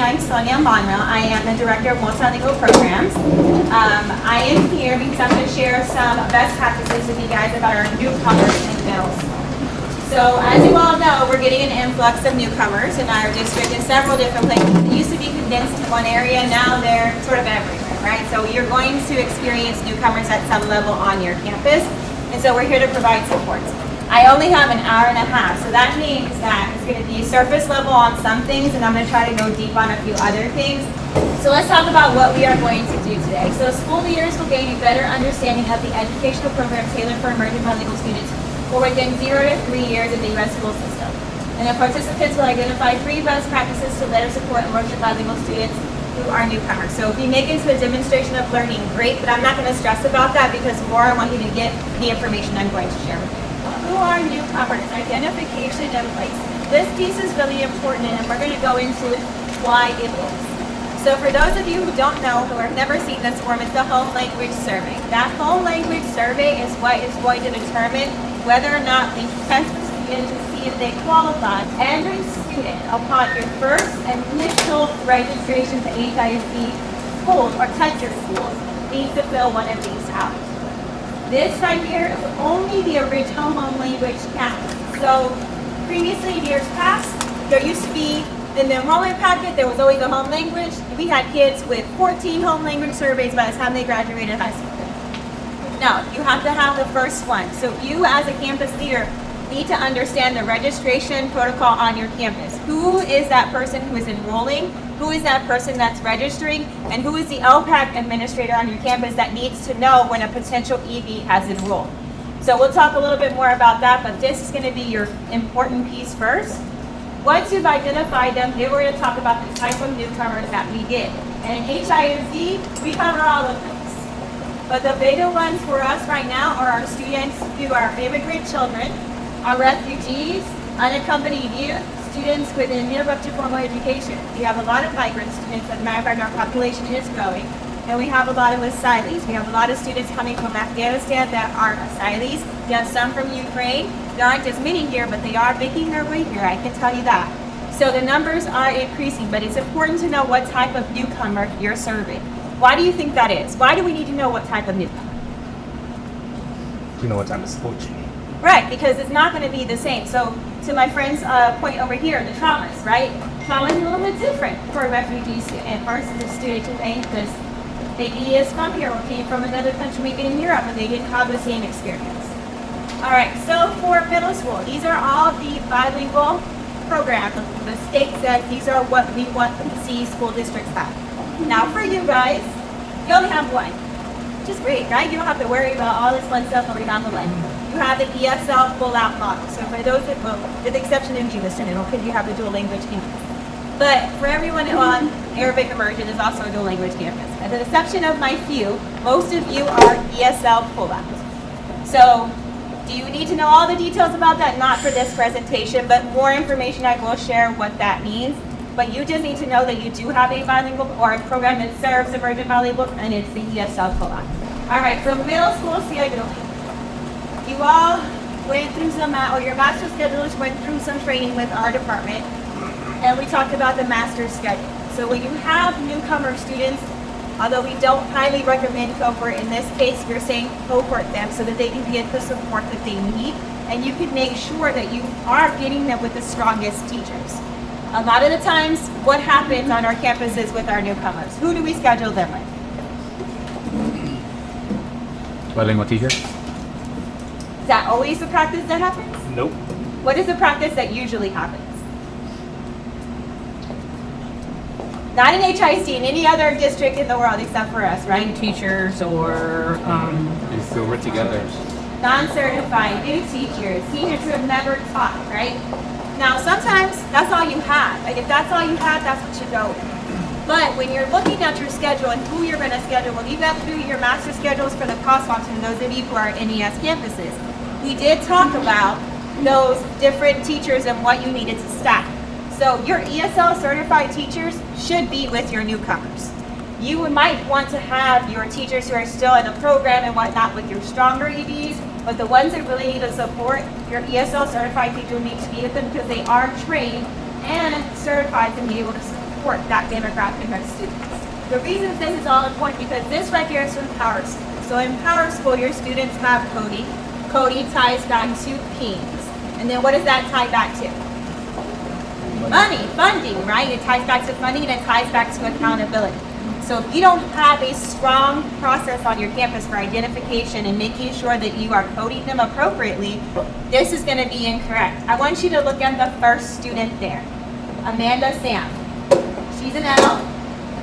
I'm Sonia Monreal. I am the Director of Multilingual Programs. I am here because I'm going to share some best practices with you guys about our newcomers in middle school. So as you all know, we're getting an influx of newcomers in our district in several different places. They used to be condensed in one area, now they're sort of everywhere, right? So you're going to experience newcomers at some level on your campus, and so we're here to provide support. I only have an hour and a half, so that means that it's going to be surface level on some things, and I'm going to try to go deep on a few other things. So let's talk about what we are going to do today. So school leaders will gain a better understanding of the educational program tailored for emerging bilingual students who are within 0 to 3 years in the U.S. school system. And the participants will identify 3 best practices to better support emerging bilingual students who are newcomers. So if you make it into a demonstration of learning, great, but I'm not going to stress about that because more I want you to get the information I'm going to share with you. Who are newcomers? Identification and placement. This piece is really important, and we're going to go into why it is. So for those of you who don't know, who have never seen this form, it's the home language survey. That home language survey is what is going to determine whether or not we test the student to see if they qualify. Every student, upon your first initial registration to HISD schools or Teacher schools, needs to fill one of these out. This right here is only the original home language count. So previously, years past, there used to be, in the enrollment packet, there was always a home language. We had kids with 14 home language surveys by the time they graduated high school. No, you have to have the first one. So you as a campus leader need to understand the registration protocol on your campus. Who is that person who is enrolling? Who is that person that's registering? And who is the LPAC administrator on your campus that needs to know when a potential EB has enrolled? So we'll talk a little bit more about that, but this is going to be your important piece first. Once you've identified them, then we're going to talk about the type of newcomers that we get. And in HISD, we cover all of those. But the bigger ones for us right now are our students who are immigrant children, our refugees, unaccompanied youth, students with uninterrupted formal education. We have a lot of migrant students. As a matter of fact, our population is growing. And we have a lot of asylees. We have a lot of students coming from Afghanistan that are asylees. We have some from Ukraine. There aren't as many here, but they are making their way here, I can tell you that. So the numbers are increasing, but it's important to know what type of newcomer you're serving. Why do you think that is? Why do we need to know what type of newcomer? You know what type of support you need. Right, because it's not going to be the same. So to my friend's point over here, the traumas, right? Trauma is a little bit different for a refugee student versus a student who ain't this. Maybe is from here or came from another country, maybe in Europe, and they didn't have the same experience. All right, so for middle school, these are all the bilingual programs. The state says these are what we want to see school districts have. Now for you guys, you only have one. Which is great, right? You don't have to worry about all this fun stuff over down the line. You have the ESL full-out model. So for those that, well, with the exception of English, because you have the dual language campus. But for everyone on Arabic immersion is also a dual language campus. At the exception of my few, most of you are ESL full-out. So do you need to know all the details about that? Not for this presentation, but more information I will share what that means. But you just need to know that you do have a bilingual or a program that serves emergent bilingual, and it's the ESL full-out. All right, so middle school schedule. You all went through some, or your master schedulers went through some training with our department, and we talked about the master's schedule. So when you have newcomer students, although we don't highly recommend cohort, in this case, you're saying cohort them so that they can get the support that they need, and you can make sure that you are getting them with the strongest teachers. A lot of the times, what happens on our campuses with our newcomers? Who do we schedule them with? Bilingual teacher? Is that always the practice that happens? Nope. What is the practice that usually happens? Not in HISD, in any other district in the world except for us, right? New teachers or You feel we're together. Non-certified, new teachers, teachers who have never taught, right? Now, sometimes that's all you have. Like if that's all you have, that's what you go with. But when you're looking at your schedule and who you're going to schedule, when you got through your master schedules for the crosswalks and those of you who are at NES campuses, we did talk about those different teachers and what you needed to staff. So your ESL certified teachers should be with your newcomers. You might want to have your teachers who are still in the program and whatnot with your stronger EDs, but the ones that really need the support, your ESL certified teacher needs to be with them because they are trained and certified to be able to support. support that demographic of students. The reason this is all important because this right here is from Power School. So in Power School, your students have coding. Coding ties back to PEAMS. And then what does that tie back to? Money, funding, right? It ties back to funding and it ties back to accountability. So if you don't have a strong process on your campus for identification and making sure that you are coding them appropriately, this is going to be incorrect. I want you to look at the first student there, Amanda Sam. She's an L,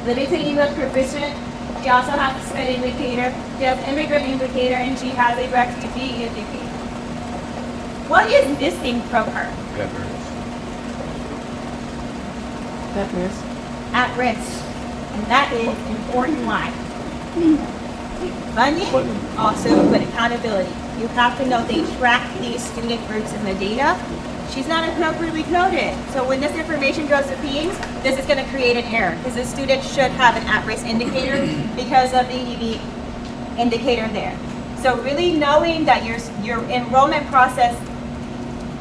limited English proficient. She also has a SPED indicator, she has immigrant indicator, and she has a refugee indicator. What is missing from her? At risk. And that is important why. Funding, also, but accountability. You have to know they track these student groups in the data. She's not appropriately coded. So when this information goes to PEAMS, this is going to create an error because the student should have an at-risk indicator because of the EV indicator there. So really knowing that your enrollment process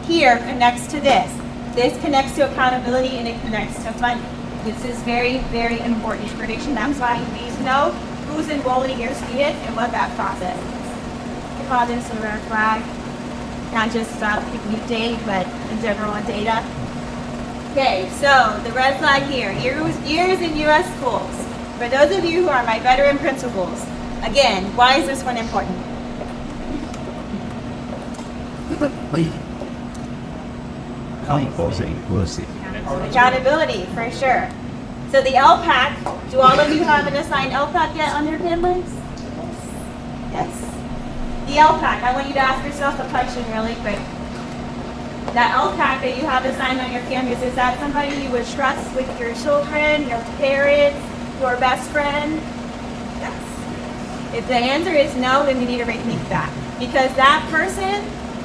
here connects to this. This connects to accountability and it connects to funding. This is very, very important information. That's why you need to know who's enrolling your students and what that process is. Call this a red flag. Not just picking your date, but in general data. Okay, so the red flag here, years in U.S. schools. For those of you who are my veteran principals, again, why is this one important? Accountability, for sure. So the LPAC, do all of you have an assigned LPAC yet on your campus? Yes. The LPAC, I want you to ask yourself a question really quick. That LPAC that you have assigned on your campus, is that somebody you would trust with your children, your parents, your best friend? Yes. If the answer is no, then we need to rethink that. Because that person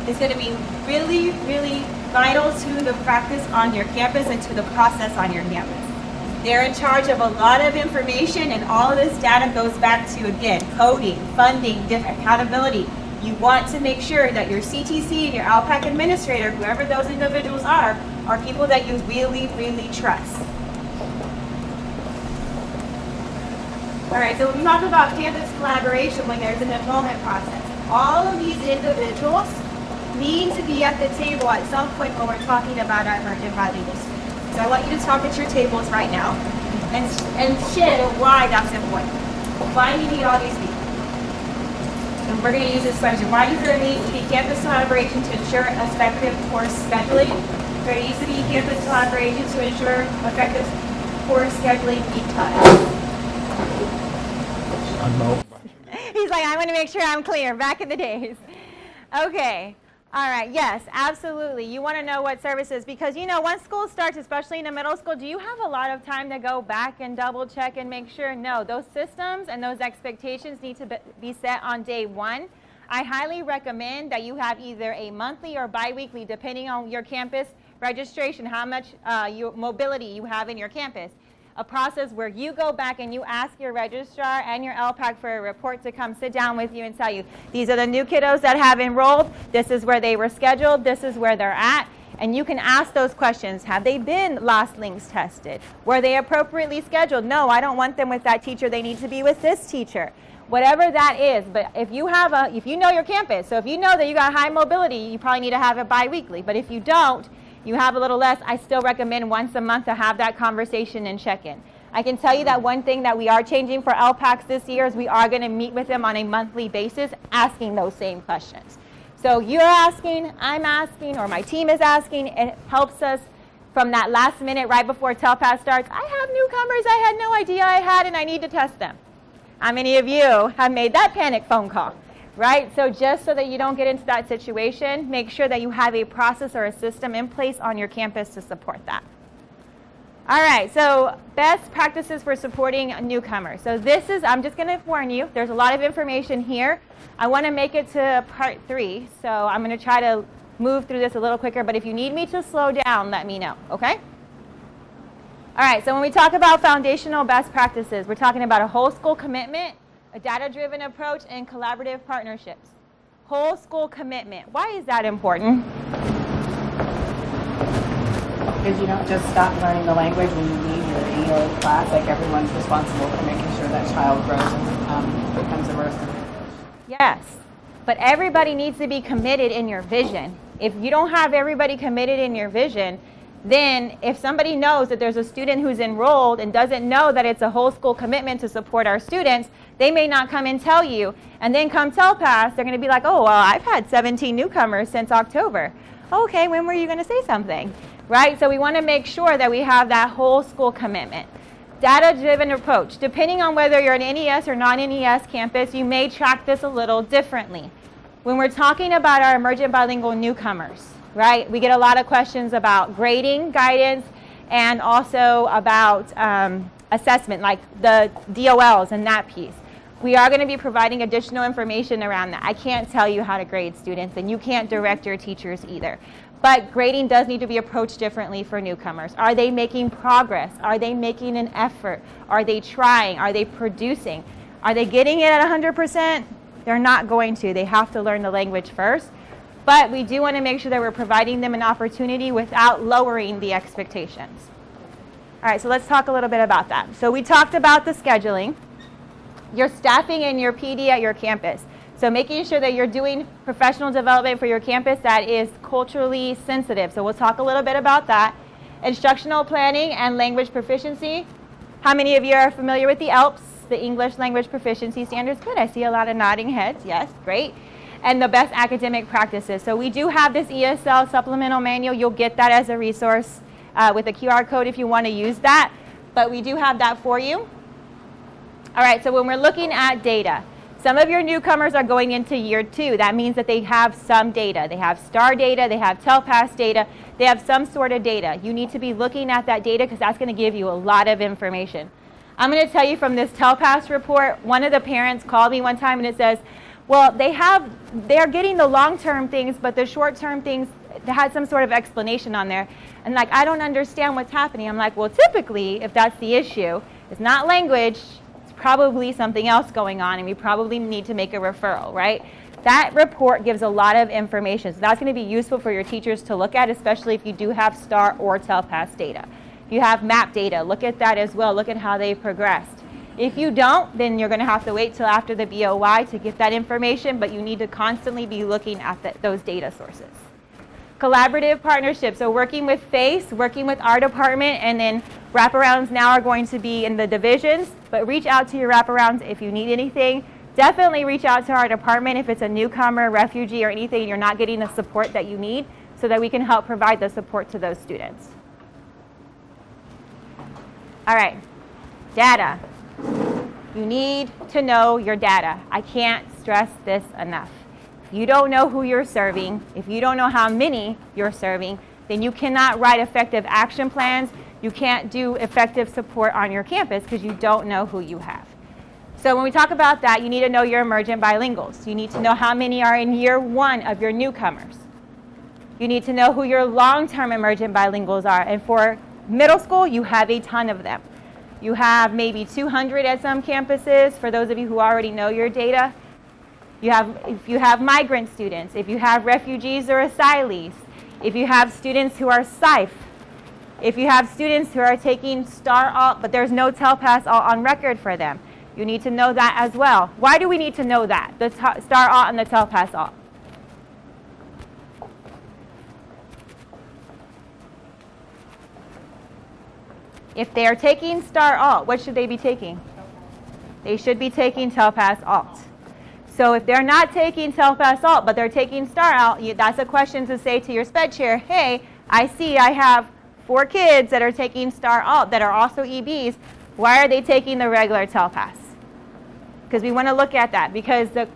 is going to be really, really vital to the practice on your campus and to the process on your campus. They're in charge of a lot of information and all of this data goes back to, again, coding, funding, accountability. You want to make sure that your CTC and your LPAC administrator, whoever those individuals are people that you really, really trust. All right, so when we talk about campus collaboration when there's an enrollment process, all of these individuals need to be at the table at some point when we're talking about our emergent bilingual students. So I want you to talk at your tables right now and share why that's important. Why do you need all these people? And we're going to use this question. Why does there need to be campus collaboration to ensure effective course scheduling? There needs to be campus collaboration to ensure effective course scheduling because. He's like, I want to make sure I'm clear. Back in the days. Okay. All right, yes, absolutely. You want to know what services, because once school starts, especially in the middle school, do you have a lot of time to go back and double check and make sure? No, those systems and those expectations need to be set on day one. I highly recommend that you have either a monthly or biweekly, depending on your campus registration, how much mobility you have in your campus. A process where you go back and you ask your registrar and your LPAC for a report to come sit down with you and tell you, these are the new kiddos that have enrolled, this is where they were scheduled, this is where they're at, and you can ask those questions. Have they been lost links tested? Were they appropriately scheduled? No, I don't want them with that teacher, they need to be with this teacher. Whatever that is, but if you know your campus, so if you know that you got high mobility, you probably need to have it bi-weekly, but if you don't, you have a little less, I still recommend once a month to have that conversation and check-in. I can tell you that one thing that we are changing for LPACs this year is we are going to meet with them on a monthly basis asking those same questions. So you're asking, I'm asking, or my team is asking. It helps us from that last minute right before TELPAS starts. I have newcomers I had no idea I had and I need to test them. How many of you have made that panic phone call? Right? So just so that you don't get into that situation, make sure that you have a process or a system in place on your campus to support that. All right, so best practices for supporting newcomers. So this is, I'm just going to warn you, there's a lot of information here. I want to make it to part 3, so I'm going to try to move through this a little quicker, but if you need me to slow down, let me know, okay? All right, so when we talk about foundational best practices, we're talking about a whole school commitment, a data-driven approach, and collaborative partnerships. Whole school commitment. Why is that important? Because you don't just stop learning the language when you leave your EO class. Like everyone's responsible for making sure that child grows and becomes immersed in it. Yes, but everybody needs to be committed in your vision. If you don't have everybody committed in your vision, then if somebody knows that there's a student who's enrolled and doesn't know that it's a whole school commitment to support our students, they may not come and tell you. And then come TELPAS, they're going to be like, oh, well, I've had 17 newcomers since October. Okay, when were you going to say something? Right? So we want to make sure that we have that whole school commitment. Data-driven approach. Depending on whether you're an NES or non-NES campus, you may track this a little differently. When we're talking about our emergent bilingual newcomers, right, we get a lot of questions about grading, guidance, and also about assessment, like the DOLs and that piece. We are going to be providing additional information around that. I can't tell you how to grade students, and you can't direct your teachers either. But grading does need to be approached differently for newcomers. Are they making progress? Are they making an effort? Are they trying? Are they producing? Are they getting it at 100%? They're not going to. They have to learn the language first. But we do want to make sure that we're providing them an opportunity without lowering the expectations. All right, so let's talk a little bit about that. So we talked about the scheduling, your staffing and your PD at your campus. So making sure that you're doing professional development for your campus that is culturally sensitive. So we'll talk a little bit about that. Instructional planning and language proficiency. How many of you are familiar with the ELPS, the English Language Proficiency Standards? Good, I see a lot of nodding heads. Yes, great. And the best academic practices. So we do have this ESL supplemental manual. You'll get that as a resource with a QR code if you want to use that. But we do have that for you. All right, so when we're looking at data, some of your newcomers are going into year 2. That means that they have some data. They have STAR data, they have TELPAS data, they have some sort of data. You need to be looking at that data because that's going to give you a lot of information. I'm going to tell you from this TELPAS report, one of the parents called me one time and it says, well, they're getting the long-term things, but the short-term things, they had some sort of explanation on there. And like, I don't understand what's happening. I'm like, well, typically, if that's the issue, it's not language, probably something else going on, and we probably need to make a referral, right? That report gives a lot of information, so that's going to be useful for your teachers to look at, especially if you do have STAR or TELPAS data. If you have MAP data, look at that as well. Look at how they've progressed. If you don't, then you're going to have to wait till after the BOY to get that information, but you need to constantly be looking at those data sources. Collaborative partnerships, so working with FACE, working with our department, and then wraparounds now are going to be in the divisions, but reach out to your wraparounds if you need anything. Definitely reach out to our department if it's a newcomer, refugee, or anything, and you're not getting the support that you need so that we can help provide the support to those students. All right, data. You need to know your data. I can't stress this enough. If you don't know who you're serving, if you don't know how many you're serving, then you cannot write effective action plans. You can't do effective support on your campus because you don't know who you have. So when we talk about that, you need to know your emergent bilinguals. You need to know how many are in year 1 of your newcomers. You need to know who your long-term emergent bilinguals are. And for middle school, you have a ton of them. You have maybe 200 at some campuses, for those of you who already know your data. If you have migrant students, if you have refugees or asylees, if you have students who are SIFE, if you have students who are taking STAR Alt, but there's no TELPAS Alt on record for them, you need to know that as well. Why do we need to know that, the STAR Alt and the TELPAS Alt? If they are taking STAR Alt, what should they be taking? They should be taking TELPAS Alt. So if they're not taking TELPAS Alt, but they're taking STAR Alt, that's a question to say to your sped chair, hey, I see I have 4 kids that are taking STAR Alt that are also EBs. Why are they taking the regular TELPAS? Because we want to look at that, because the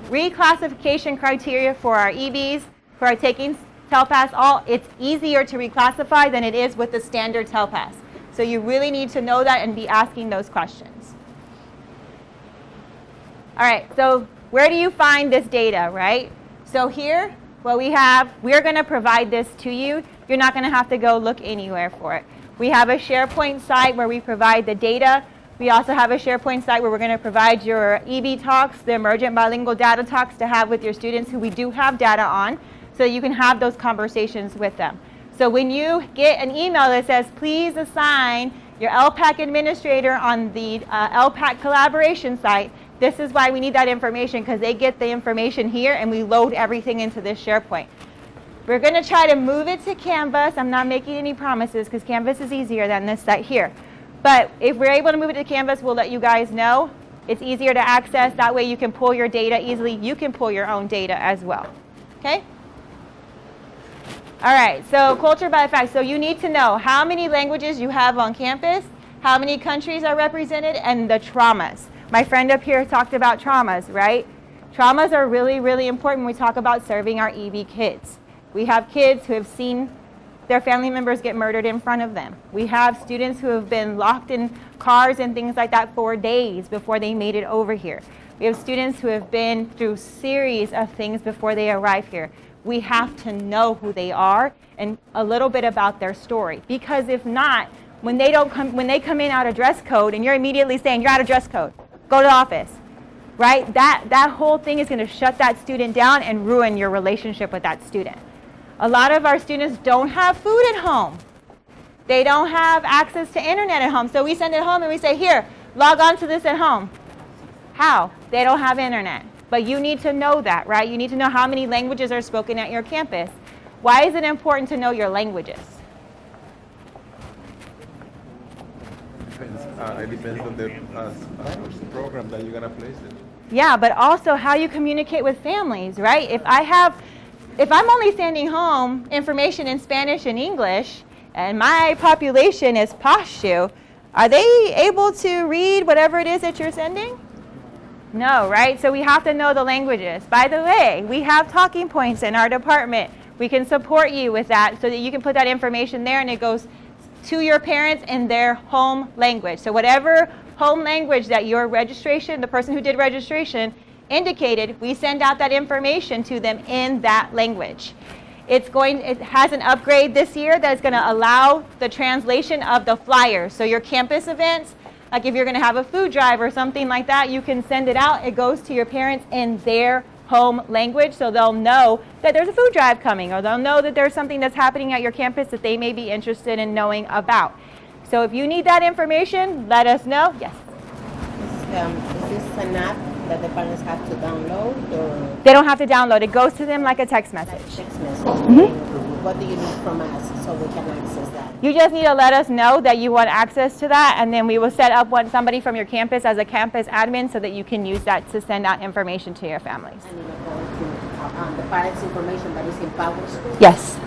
reclassification criteria for our EBs who are taking TELPAS Alt, it's easier to reclassify than it is with the standard TELPAS. So you really need to know that and be asking those questions. All right, so where do you find this data, right? So here, what we have, we're going to provide this to you. You're not going to have to go look anywhere for it. We have a SharePoint site where we provide the data. We also have a SharePoint site where we're going to provide your EB talks, the emergent bilingual data talks to have with your students who we do have data on, so you can have those conversations with them. So when you get an email that says, please assign your LPAC administrator on the LPAC collaboration site, this is why we need that information, because they get the information here and we load everything into this SharePoint. We're going to try to move it to Canvas. I'm not making any promises because Canvas is easier than this site here. But if we're able to move it to Canvas, we'll let you guys know. It's easier to access. That way you can pull your data easily. You can pull your own data as well. Okay? All right, so culture by fact. So you need to know how many languages you have on campus, how many countries are represented, and the traumas. My friend up here talked about traumas, right? Traumas are really, really important when we talk about serving our EB kids. We have kids who have seen their family members get murdered in front of them. We have students who have been locked in cars and things like that for days before they made it over here. We have students who have been through series of things before they arrive here. We have to know who they are and a little bit about their story, because if not, when they come in out of dress code and you're immediately saying you're out of dress code, go to the office, right? That whole thing is going to shut that student down and ruin your relationship with that student. A lot of our students don't have food at home. They don't have access to internet at home. So we send it home and we say, here, log on to this at home. How? They don't have internet. But you need to know that, right? You need to know how many languages are spoken at your campus. Why is it important to know your languages? It depends on the program that you're going to place it. Yeah, but also how you communicate with families, right? If I'm only sending home information in Spanish and English, and my population is Pashto, are they able to read whatever it is that you're sending? No, right? So we have to know the languages. By the way, we have talking points in our department. We can support you with that so that you can put that information there and it goes to your parents in their home language. So whatever home language that your registration, the person who did registration, indicated, we send out that information to them in that language. It has an upgrade this year that's going to allow the translation of the flyers. So your campus events, like if you're going to have a food drive or something like that, you can send it out. It goes to your parents in their home language, so they'll know that there's a food drive coming, or they'll know that there's something that's happening at your campus that they may be interested in knowing about. So if you need that information, let us know. Yes? Is this an app that the parents have to download, or? They don't have to download. It goes to them like a text message. Like text message. Mm-hmm. What do you need from us so we can access that? You just need to let us know that you want access to that, and then we will set up somebody from your campus as a campus admin so that you can use that to send out information to your families. And the parents' information that is in Power School? Yes.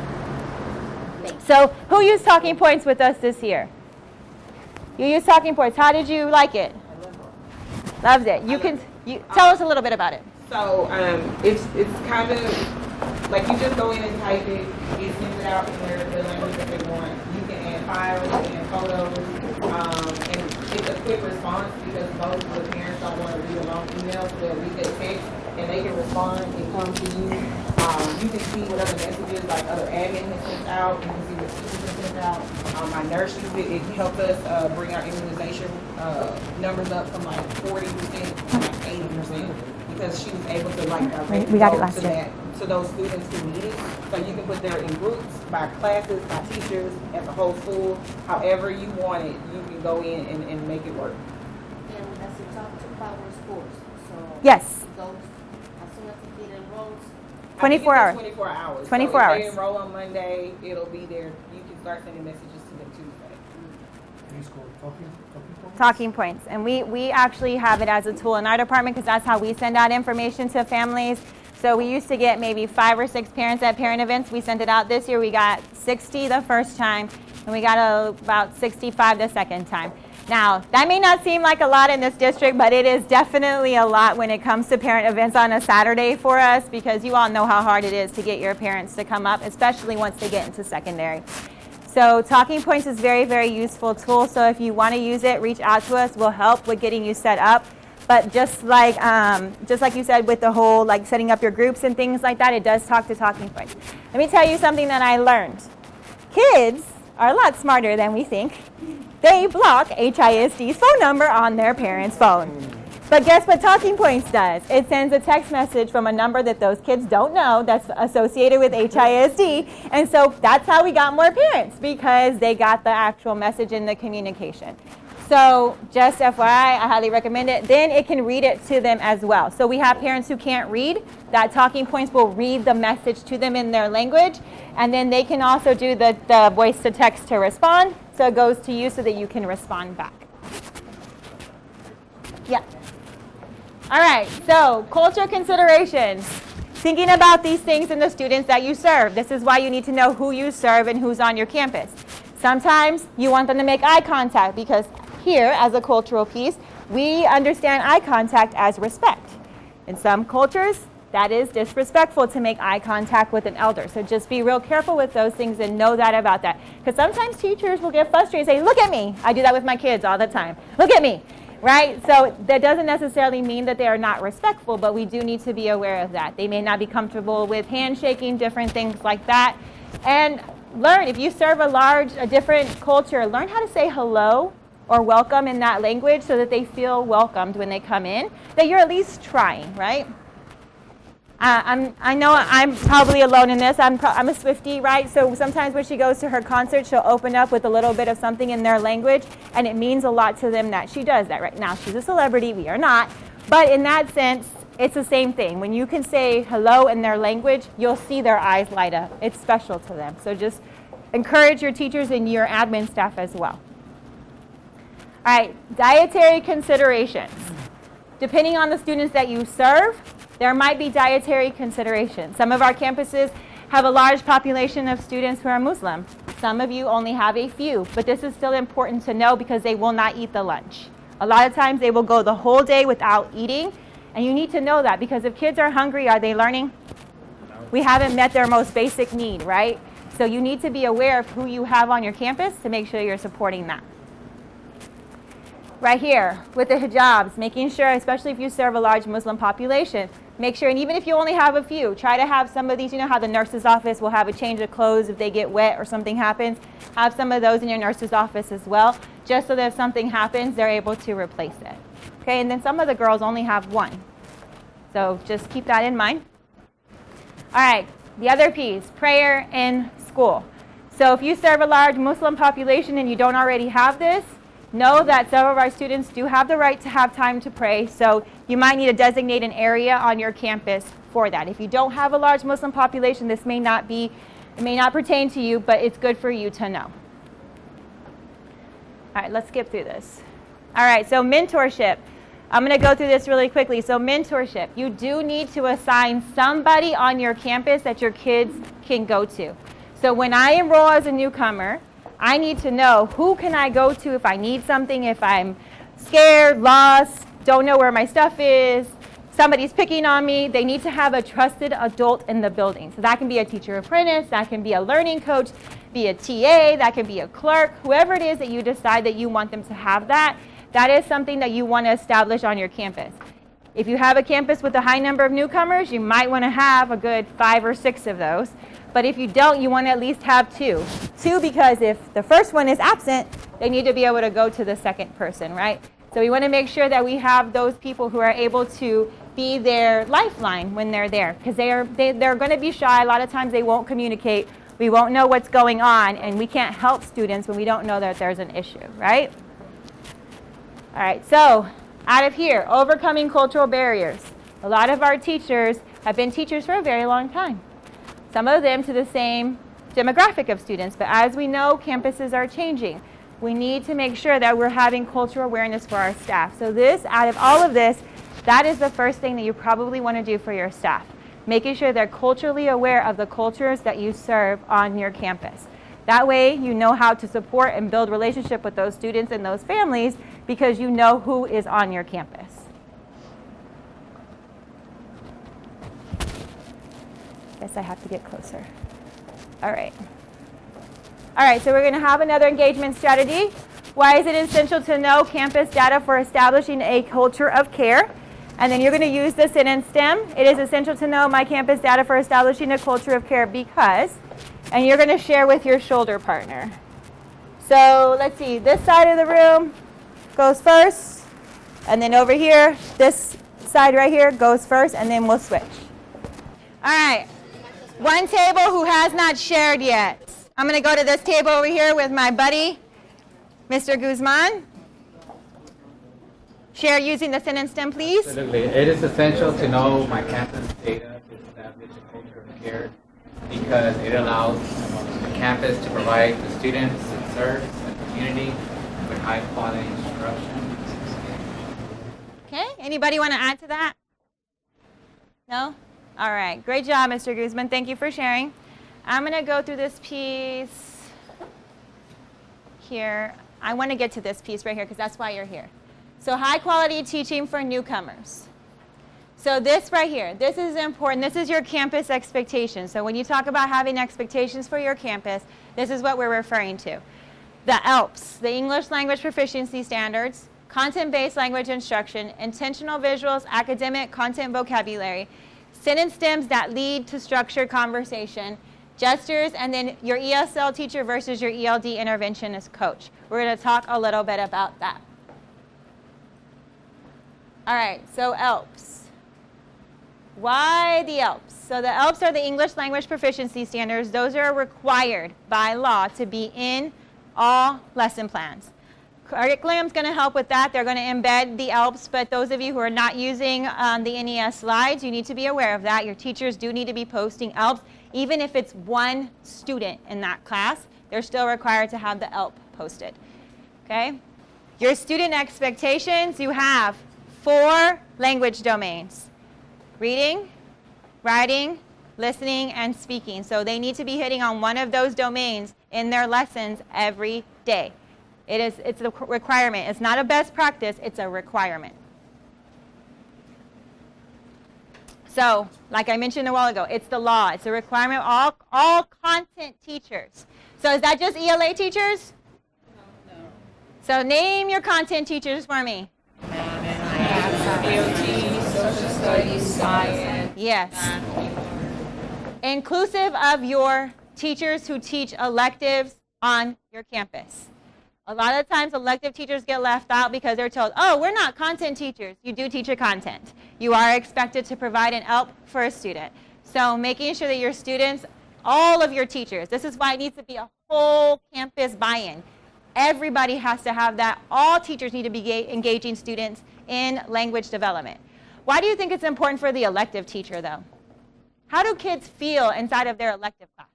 So who used Talking Points with us this year? You used Talking Points. How did you like it? Loved it. Tell us a little bit about it. So it's kind of like you just go in and type it sends it out in the language that they want. You can add files, you can add photos, and it's a quick response because most of the parents don't want to read a long email, so they'll read that text and they can respond and come to you. You can see whatever messages like other admin has sent out. You can see what teachers have sent out. My nurse used it. It helped us bring our immunization numbers up from like 40% to like 80% because she was able to like directly go to those students who need it. So you can put there in groups, by classes, by teachers, as a whole school. However you want it, you can go in and make it work. And does it talk to Power Schools? So Yes. those, as soon as the kid enrolls, 24 hours. 24 hours. 24 so if hours. they enroll on Monday, it'll be there. You can start sending messages to them Tuesday. Talking Points. And we actually have it as a tool in our department because that's how we send out information to families. So we used to get maybe 5 or 6 parents at parent events. We sent it out this year. We got 60 the first time, and we got about 65 the second time. Now, that may not seem like a lot in this district, but it is definitely a lot when it comes to parent events on a Saturday for us because you all know how hard it is to get your parents to come up, especially once they get into secondary. So Talking Points is a very, very useful tool. So if you want to use it, reach out to us. We'll help with getting you set up. But just like you said with the whole like setting up your groups and things like that, it does talk to Talking Points. Let me tell you something that I learned. Kids are a lot smarter than we think. They block HISD's phone number on their parents' phone. But guess what Talking Points does? It sends a text message from a number that those kids don't know that's associated with HISD. And so that's how we got more parents, because they got the actual message in the communication. So just FYI, I highly recommend it. Then it can read it to them as well. So we have parents who can't read. That Talking Points will read the message to them in their language. And then they can also do the voice to text to respond. So it goes to you so that you can respond back. Yeah. All right, so culture considerations. Thinking about these things in the students that you serve. This is why you need to know who you serve and who's on your campus. Sometimes you want them to make eye contact, because here, as a cultural piece, we understand eye contact as respect. In some cultures, that is disrespectful to make eye contact with an elder. So just be real careful with those things and know that about that. Because sometimes teachers will get frustrated and say, look at me. I do that with my kids all the time. Look at me. Right? So that doesn't necessarily mean that they are not respectful, but we do need to be aware of that. They may not be comfortable with handshaking, different things like that. And learn, if you serve a different culture, learn how to say hello or welcome in that language so that they feel welcomed when they come in, that you're at least trying, right? I know I'm probably alone in this. I'm a Swiftie, right? So sometimes when she goes to her concert, she'll open up with a little bit of something in their language, and it means a lot to them that she does that. Right now, she's a celebrity. We are not. But in that sense, it's the same thing. When you can say hello in their language, you'll see their eyes light up. It's special to them. So just encourage your teachers and your admin staff as well. All right, dietary considerations. Depending on the students that you serve, there might be dietary considerations. Some of our campuses have a large population of students who are Muslim. Some of you only have a few, but this is still important to know because they will not eat the lunch. A lot of times they will go the whole day without eating, and you need to know that, because if kids are hungry, are they learning? We haven't met their most basic need, right? So you need to be aware of who you have on your campus to make sure you're supporting that. Right here, with the hijabs, making sure, especially if you serve a large Muslim population, make sure, and even if you only have a few, try to have some of these. You know how the nurse's office will have a change of clothes if they get wet or something happens? Have some of those in your nurse's office as well, just so that if something happens, they're able to replace it. Okay, and then some of the girls only have one. So just keep that in mind. All right, the other piece, prayer in school. So if you serve a large Muslim population and you don't already have this, know that some of our students do have the right to have time to pray, so you might need to designate an area on your campus for that. If you don't have a large Muslim population, this may not pertain to you, but it's good for you to know. All right, let's skip through this. All right, so mentorship. I'm going to go through this really quickly. So mentorship, you do need to assign somebody on your campus that your kids can go to. So when I enroll as a newcomer, I need to know who can I go to if I need something, if I'm scared, lost, don't know where my stuff is, somebody's picking on me. They need to have a trusted adult in the building. So that can be a teacher apprentice, that can be a learning coach, be a TA, that can be a clerk, whoever it is that you decide that you want them to have that. That is something that you want to establish on your campus. If you have a campus with a high number of newcomers, you might want to have a good 5 or 6 of those. But if you don't, you want to at least have 2. 2 because if the first one is absent, they need to be able to go to the second person, right? So we want to make sure that we have those people who are able to be their lifeline when they're there, because they're going to be shy. A lot of times they won't communicate. We won't know what's going on, and we can't help students when we don't know that there's an issue, right? All right, so out of here, overcoming cultural barriers. A lot of our teachers have been teachers for a very long time. Some of them to the same demographic of students, but as we know, campuses are changing. We need to make sure that we're having cultural awareness for our staff. So this, out of all of this, that is the first thing that you probably want to do for your staff. Making sure they're culturally aware of the cultures that you serve on your campus. That way you know how to support and build relationship with those students and those families because you know who is on your campus. Guess I have to get closer. All right. All right, so we're going to have another engagement strategy. Why is it essential to know campus data for establishing a culture of care? And then you're going to use this in STEM. It is essential to know my campus data for establishing a culture of care because, and you're going to share with your shoulder partner. So let's see, this side of the room goes first. And then over here, this side right here goes first, and then we'll switch. All right. One table who has not shared yet. I'm going to go to this table over here with my buddy, Mr. Guzman. Share using the sentence stem, please. Absolutely. It is essential to know my campus data to establish a culture of care because it allows the campus to provide the students it serves and the community with high quality instruction. Okay, anybody want to add to that? No? All right, great job, Mr. Guzman. Thank you for sharing. I'm going to go through this piece here. I want to get to this piece right here because that's why you're here. So high quality teaching for newcomers. So this right here, this is important. This is your campus expectations. So when you talk about having expectations for your campus, this is what we're referring to. The ELPS, the English Language Proficiency Standards, content-based language instruction, intentional visuals, academic content vocabulary, sentence stems that lead to structured conversation, gestures, and then your ESL teacher versus your ELD interventionist coach. We're going to talk a little bit about that. All right, so ELPS. Why the ELPS? So the ELPS are the English Language Proficiency Standards. Those are required by law to be in all lesson plans. Curriculum is going to help with that. They're going to embed the ELPS, but those of you who are not using the NES slides, you need to be aware of that. Your teachers do need to be posting ELPS. Even if it's one student in that class, they're still required to have the ELP posted. Okay? Your student expectations, you have 4 language domains: reading, writing, listening, and speaking. So they need to be hitting on one of those domains in their lessons every day. It's a requirement. It's not a best practice, it's a requirement. So, like I mentioned a while ago, it's the law. It's a requirement of all content teachers. So is that just ELA teachers? No. So name your content teachers for me. Social studies, science. Yes. Inclusive of your teachers who teach electives on your campus. A lot of times elective teachers get left out because they're told, oh, we're not content teachers. You do teach a content. You are expected to provide an ELP for a student. So making sure that your students, all of your teachers, this is why it needs to be a whole campus buy-in. Everybody has to have that. All teachers need to be engaging students in language development. Why do you think it's important for the elective teacher, though? How do kids feel inside of their elective class?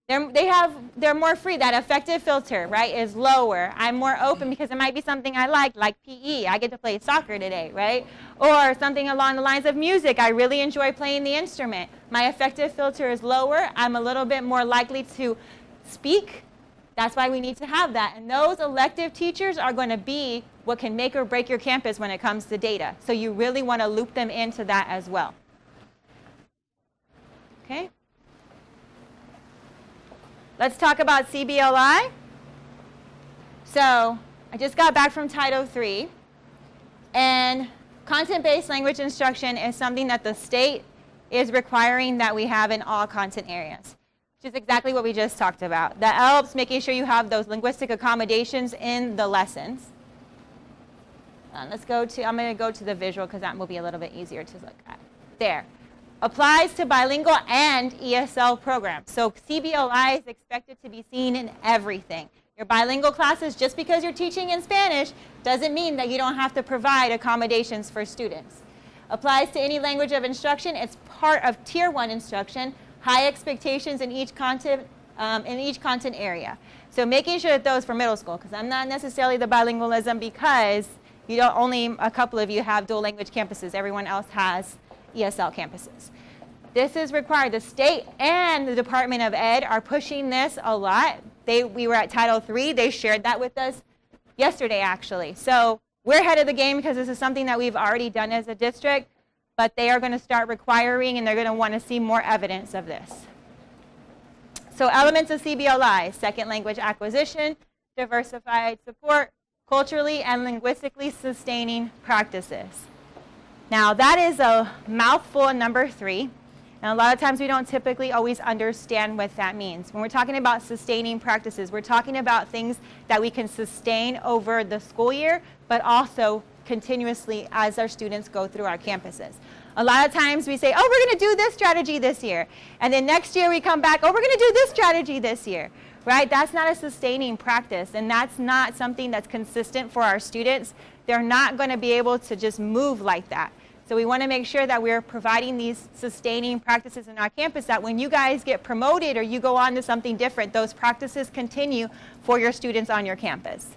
They're more free. That affective filter, right, is lower. I'm more open because it might be something I like PE. I get to play soccer today, right? Or something along the lines of music. I really enjoy playing the instrument. My affective filter is lower. I'm a little bit more likely to speak. That's why we need to have that. And those elective teachers are going to be what can make or break your campus when it comes to data. So you really want to loop them into that as well. Okay? Let's talk about CBLI. So I just got back from Title III, and content-based language instruction is something that the state is requiring that we have in all content areas, which is exactly what we just talked about. That helps making sure you have those linguistic accommodations in the lessons. I'm going to go to the visual because that will be a little bit easier to look at. There. Applies to bilingual and ESL programs. So CBLI is expected to be seen in everything. Your bilingual classes, just because you're teaching in Spanish, doesn't mean that you don't have to provide accommodations for students. Applies to any language of instruction. It's part of Tier 1 instruction. High expectations in each content area. So making sure that those for middle school, because I'm not necessarily the bilingualism because only a couple of you have dual language campuses. Everyone else has ESL campuses. This is required. The state and the Department of Ed are pushing this a lot. We were at Title III. They shared that with us yesterday, actually. So we're ahead of the game because this is something that we've already done as a district, but they are going to start requiring, and they're going to want to see more evidence of this. So elements of CBLI: second language acquisition, diversified support, culturally and linguistically sustaining practices. Now, that is a mouthful, number 3. And a lot of times we don't typically always understand what that means. When we're talking about sustaining practices, we're talking about things that we can sustain over the school year, but also continuously as our students go through our campuses. A lot of times we say, oh, we're going to do this strategy this year. And then next year we come back, oh, we're going to do this strategy this year. Right? That's not a sustaining practice, and that's not something that's consistent for our students. They're not going to be able to just move like that. So we want to make sure that we're providing these sustaining practices in our campus, that when you guys get promoted or you go on to something different, those practices continue for your students on your campus.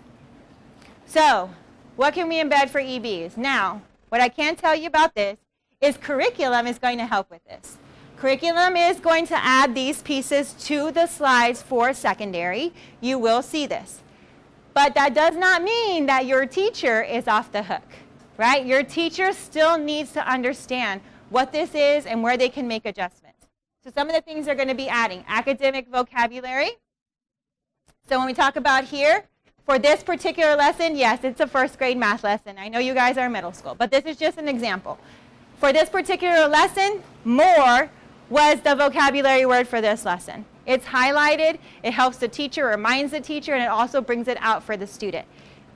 So what can we embed for EBs? Now, what I can tell you about this is curriculum is going to help with this. Curriculum is going to add these pieces to the slides for secondary. You will see this. But that does not mean that your teacher is off the hook, right? Your teacher still needs to understand what this is and where they can make adjustments. So some of the things they're going to be adding: academic vocabulary. So when we talk about here, for this particular lesson, yes, it's a first grade math lesson. I know you guys are middle school, but this is just an example. For this particular lesson, more was the vocabulary word for this lesson. It's highlighted, it helps the teacher, reminds the teacher, and it also brings it out for the student.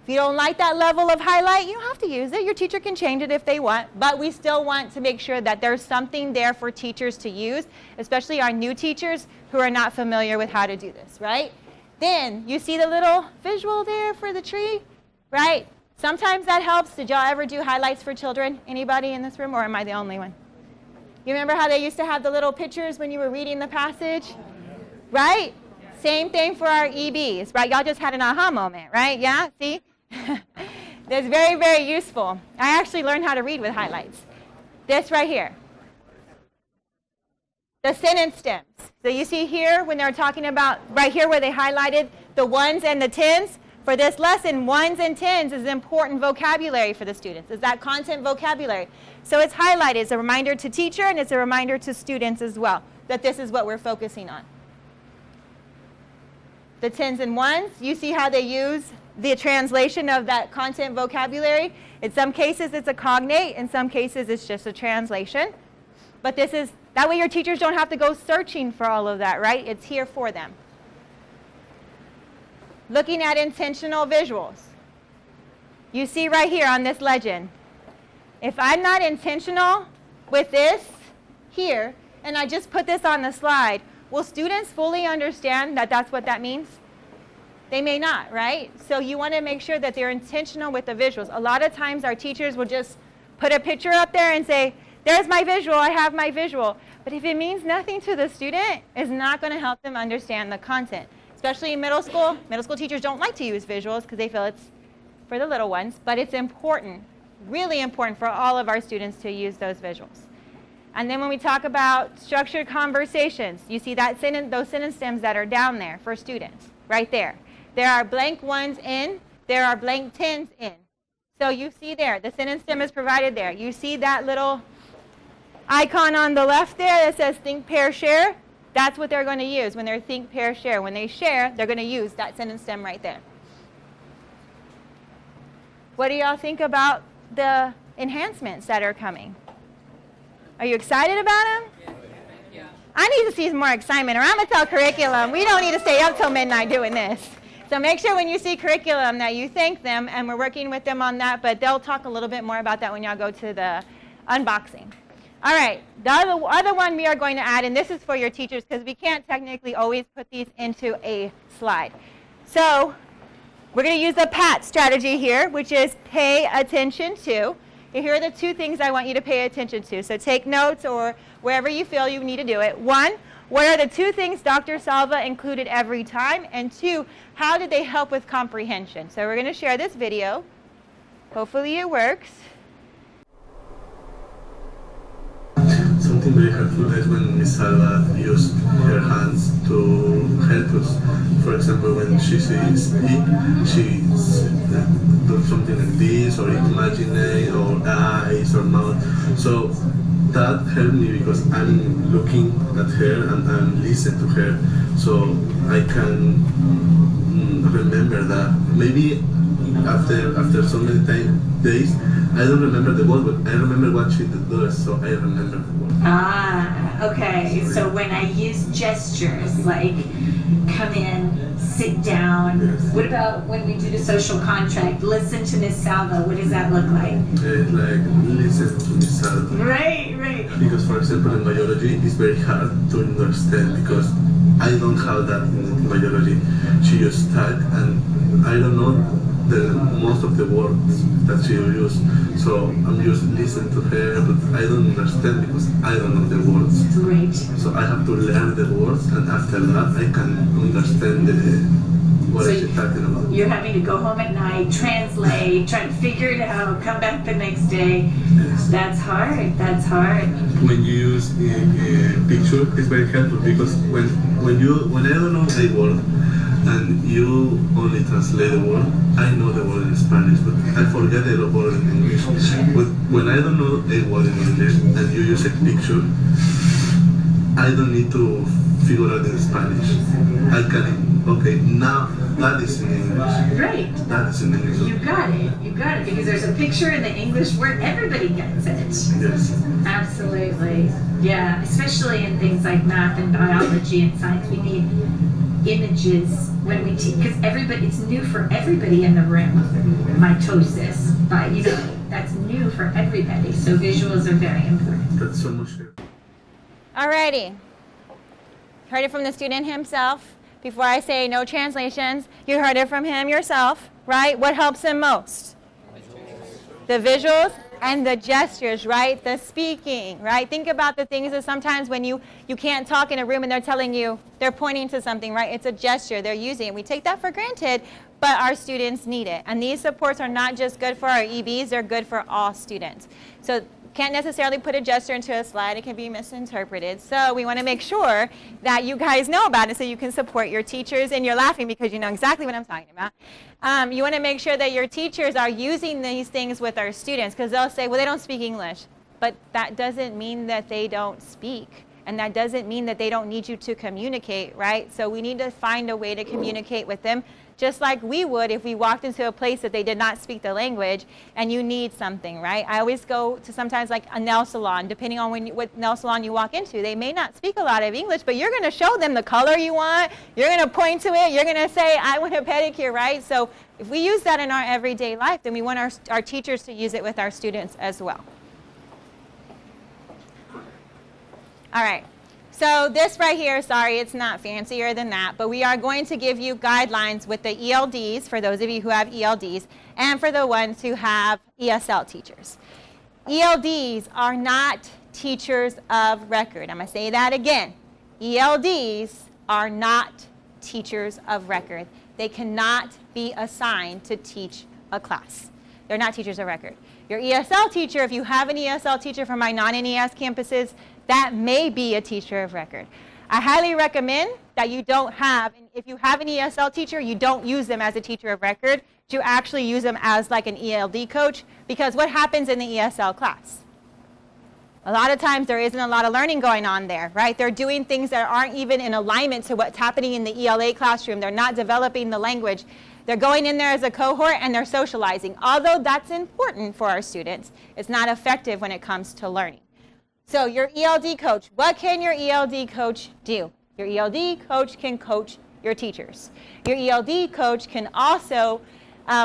If you don't like that level of highlight, you don't have to use it. Your teacher can change it if they want, but we still want to make sure that there's something there for teachers to use, especially our new teachers who are not familiar with how to do this, right? Then you see the little visual there for the tree, right? Sometimes that helps. Did y'all ever do highlights for children? Anybody in this room, or am I the only one? You remember how they used to have the little pictures when you were reading the passage? Right? Same thing for our EBs, right? Y'all just had an aha moment, right? Yeah? See? That's very, very useful. I actually learned how to read with highlights. This right here. The sentence stems. So you see here when they're talking about, right here where they highlighted the ones and the tens. For this lesson, ones and tens is important vocabulary for the students. Is that content vocabulary? So it's highlighted. It's a reminder to teacher, and it's a reminder to students as well that this is what we're focusing on. The tens and ones, you see how they use the translation of that content vocabulary. In some cases, it's a cognate. In some cases, it's just a translation. But this is, that way your teachers don't have to go searching for all of that, right? It's here for them. Looking at intentional visuals. You see right here on this legend. If I'm not intentional with this here, and I just put this on the slide, will students fully understand that that's what that means? They may not, right? So you want to make sure that they're intentional with the visuals. A lot of times our teachers will just put a picture up there and say, there's my visual, I have my visual. But if it means nothing to the student, it's not going to help them understand the content. Especially in middle school teachers don't like to use visuals because they feel it's for the little ones, but it's important, really important for all of our students to use those visuals. And then when we talk about structured conversations, you see that those sentence stems that are down there for students, right there. There are blank ones in, there are blank tens in. So you see there, the sentence stem is provided there. You see that little icon on the left there that says think, pair, share? That's what they're going to use when they're think, pair, share. When they share, they're going to use that sentence stem right there. What do y'all think about the enhancements that are coming? Are you excited about them? Yeah. I need to see some more excitement, or I'm going to tell curriculum, we don't need to stay up till midnight doing this. So make sure when you see curriculum that you thank them, and we're working with them on that, but they'll talk a little bit more about that when y'all go to the unboxing. All right, the other one we are going to add, and this is for your teachers because we can't technically always put these into a slide. So we're going to use the PAT strategy here, which is pay attention to. Here are the two things I want you to pay attention to. So take notes or wherever you feel you need to do it. One, what are the two things Dr. Salva included every time? And two, how did they help with comprehension? So we're going to share this video. Hopefully it works. Something very helpful is when Miss Salva used her hands to help us. For example, when she sees it, she does something like this, or imagine, or eyes, or mouth. So that helped me because I'm looking at her and I'm listening to her, so I can remember that. Maybe after so many days, I don't remember the word, but I remember what she does, so I remember the word. Ah, okay. So when I use gestures like come in, sit down. Yes. What about when we do the social contract? Listen to Miss Salva. What does that look like? Like listen to Miss Salva. Right, right. Because for example in biology it's very hard to understand because I don't have that in biology. She just talk and I don't know most of the words that she use. So I'm just listening to her, but I don't understand because I don't know the words. Great. So I have to learn the words, and after that I can understand what So she's talking about. You're having to go home at night, translate, try to figure it out, come back the next day. Yes. That's hard. That's hard. When you use a picture, it's very helpful because when I don't know the word and you only translate the word, I know the word in Spanish, but I forget the word in English. But when I don't know a word in English and you use a picture, I don't need to figure out in Spanish. I can, okay, now that is in English. Right. That is in English. You got it. You got it. Because there's a picture in the English word. Everybody gets it. Yes. Absolutely. Yeah. Especially in things like math and biology and science, we need images when we teach, because it's new for everybody in the room. Mitosis, but that's new for everybody. So visuals are very important. That's so much. Alrighty. Heard it from the student himself. Before I say no translations, you heard it from him yourself, right? What helps him most? The visuals and the gestures, right? The speaking, right? Think about the things that sometimes when you can't talk in a room and they're telling you, they're pointing to something, right? It's a gesture, they're using it. We take that for granted, but our students need it. And these supports are not just good for our EBs, they're good for all students. So can't necessarily put a gesture into a slide, it can be misinterpreted. So we want to make sure that you guys know about it so you can support your teachers, and you're laughing because you know exactly what I'm talking about. You want to make sure that your teachers are using these things with our students, because they'll say, well, they don't speak English. But that doesn't mean that they don't speak. And that doesn't mean that they don't need you to communicate, right? So we need to find a way to communicate with them, just like we would if we walked into a place that they did not speak the language and you need something, right? I always go to sometimes like a nail salon, depending on what nail salon you walk into. They may not speak a lot of English, but you're going to show them the color you want. You're going to point to it. You're going to say, I want a pedicure, right? So if we use that in our everyday life, then we want our teachers to use it with our students as well. All right. So this right here, sorry, it's not fancier than that, but we are going to give you guidelines with the ELDs, for those of you who have ELDs, and for the ones who have ESL teachers. ELDs are not teachers of record. I'm going to say that again. ELDs are not teachers of record. They cannot be assigned to teach a class. They're not teachers of record. Your ESL teacher, if you have an ESL teacher from my non-NES campuses, that may be a teacher of record. I highly recommend that you don't have, and if you have an ESL teacher, you don't use them as a teacher of record. You actually use them as like an ELD coach, because what happens in the ESL class? A lot of times there isn't a lot of learning going on there, right? They're doing things that aren't even in alignment to what's happening in the ELA classroom. They're not developing the language. They're going in there as a cohort and they're socializing. Although that's important for our students, it's not effective when it comes to learning. So your ELD coach, what can your ELD coach do? Your ELD coach can coach your teachers. Your ELD coach can also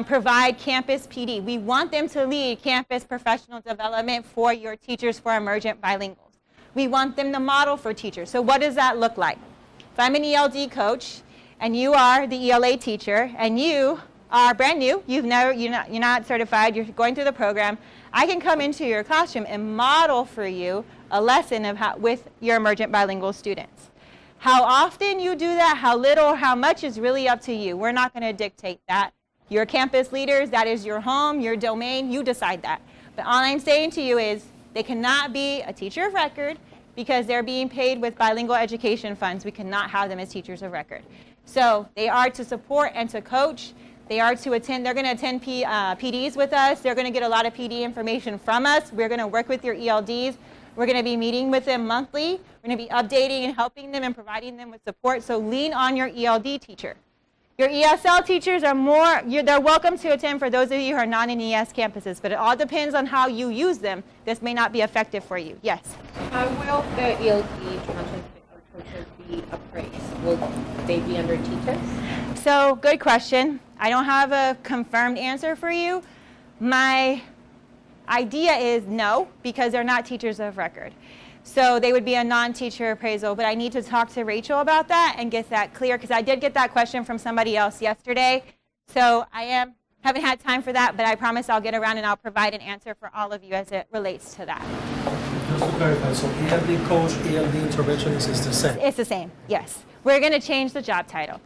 provide campus PD. We want them to lead campus professional development for your teachers for emergent bilinguals. We want them to model for teachers. So what does that look like? If I'm an ELD coach and you are the ELA teacher and you are brand new, you're not certified, you're going through the program, I can come into your classroom and model for you a lesson of with your emergent bilingual students. How often you do that, how little, how much is really up to you. We're not going to dictate that. Your campus leaders, that is your home, your domain, you decide that. But all I'm saying to you is they cannot be a teacher of record because they're being paid with bilingual education funds. We cannot have them as teachers of record. So they are to support and to coach. They are to attend, they're going to attend PDs with us. They're going to get a lot of PD information from us. We're going to work with your ELDs. We're going to be meeting with them monthly. We're going to be updating and helping them and providing them with support. So lean on your ELD teacher. Your ESL teachers are they're welcome to attend for those of you who are not in ES campuses, but it all depends on how you use them. This may not be effective for you. Yes? How will the ELD coaches be appraised? Will they be under teachers? So, good question. I don't have a confirmed answer for you. My idea is no, because they're not teachers of record. So they would be a non-teacher appraisal, but I need to talk to Rachel about that and get that clear, because I did get that question from somebody else yesterday. So haven't had time for that, but I promise I'll get around and I'll provide an answer for all of you as it relates to that. Just to clarify, so ELD coach, ELD interventionist is the same? It's the same, yes. We're going to change the job title.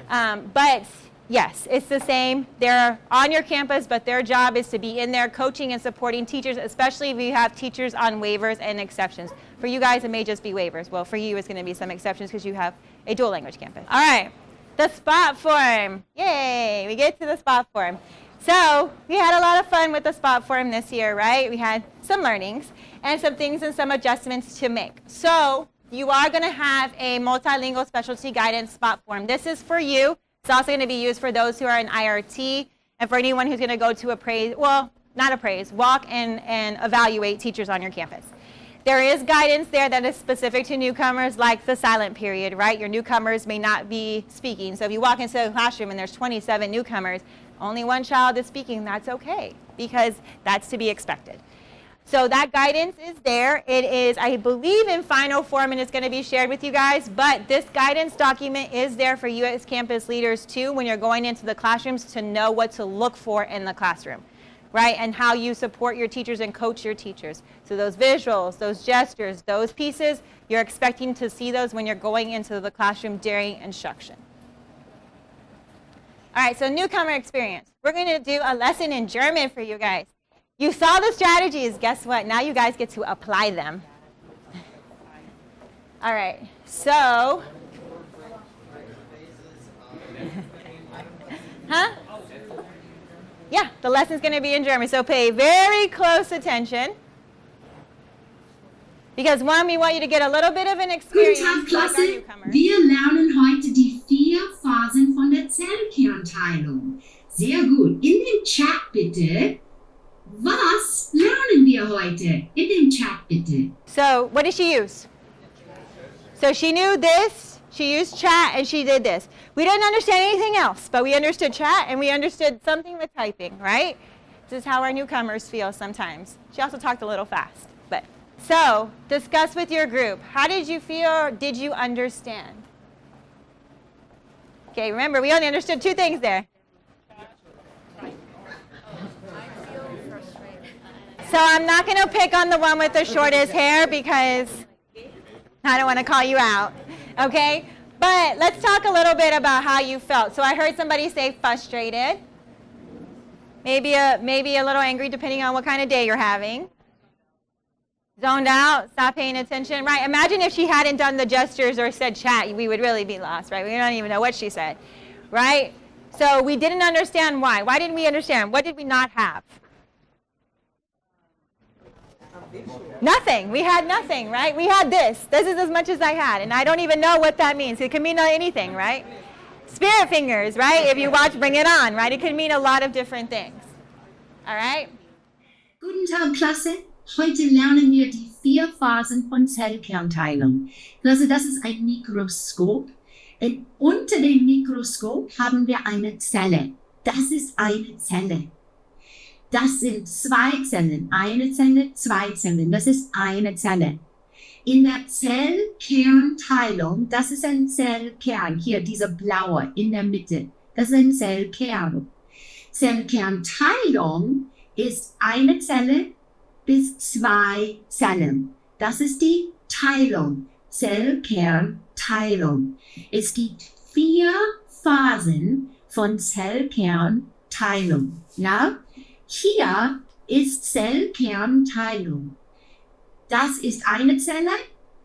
But yes, it's the same. They're on your campus, but their job is to be in there coaching and supporting teachers, especially if you have teachers on waivers and exceptions. For you guys, it may just be waivers. Well, for you, it's going to be some exceptions because you have a dual language campus. All right, the spot form. Yay, we get to the spot form. So we had a lot of fun with the spot form this year, right? We had some learnings and some things and some adjustments to make. So you are going to have a multilingual specialty guidance spot form. This is for you. It's also going to be used for those who are in IRT and for anyone who's going to go to walk and evaluate teachers on your campus. There is guidance there that is specific to newcomers, like the silent period, right? Your newcomers may not be speaking. So if you walk into a classroom and there's 27 newcomers, only one child is speaking, that's okay, because that's to be expected. So that guidance is there. It is, I believe, in final form, and it's going to be shared with you guys, but this guidance document is there for you as campus leaders too when you're going into the classrooms to know what to look for in the classroom, right? And how you support your teachers and coach your teachers. So those visuals, those gestures, those pieces, you're expecting to see those when you're going into the classroom during instruction. All right, so newcomer experience. We're going to do a lesson in German for you guys. You saw the strategies. Guess what? Now you guys get to apply them. All right, so. Huh? Yeah, the lesson's going to be in German, so pay very close attention. Because one, we want you to get a little bit of an experience. Guten Tag, like our Klasse. newcomers. Wir lernen heute die 4 Phasen von der Zellkernteilung. Sehr gut. In dem Chat bitte. Was lernen wir heute? In dem Chat bitte. So what did she use? So she knew this, she used chat, and she did this. We didn't understand anything else, but we understood chat and we understood something with typing, right? This is how our newcomers feel sometimes. She also talked a little fast. So discuss with your group. How did you feel? Did you understand? Okay, remember, we only understood 2 things there. So I'm not going to pick on the one with the shortest hair because I don't want to call you out, okay? But let's talk a little bit about how you felt. So I heard somebody say frustrated, maybe a little angry depending on what kind of day you're having. Zoned out, stop paying attention, right? Imagine if she hadn't done the gestures or said chat, we would really be lost, right? We don't even know what she said, right? So we didn't understand why. Why didn't we understand? What did we not have? Nothing. We had nothing, right? We had this. This is as much as I had, and I don't even know what that means. It can mean anything, right? Spirit fingers, right? If you watch Bring It On, right? It can mean a lot of different things. All right? Guten Tag, Klasse. Heute lernen wir die 4 Phasen von Zellkernteilung. Klasse, das ist ein Mikroskop. Und unter dem Mikroskop haben wir eine Zelle. Das ist eine Zelle. Das sind 2 Zellen. Eine Zelle, 2 Zellen. Das ist eine Zelle. In der Zellkernteilung, das ist ein Zellkern. Hier, dieser blaue in der Mitte. Das ist ein Zellkern. Zellkernteilung ist eine Zelle bis 2 Zellen. Das ist die Teilung. Zellkernteilung. Es gibt 4 Phasen von Zellkernteilung. Ja? Hier ist Zellkernteilung. Das ist eine Zelle,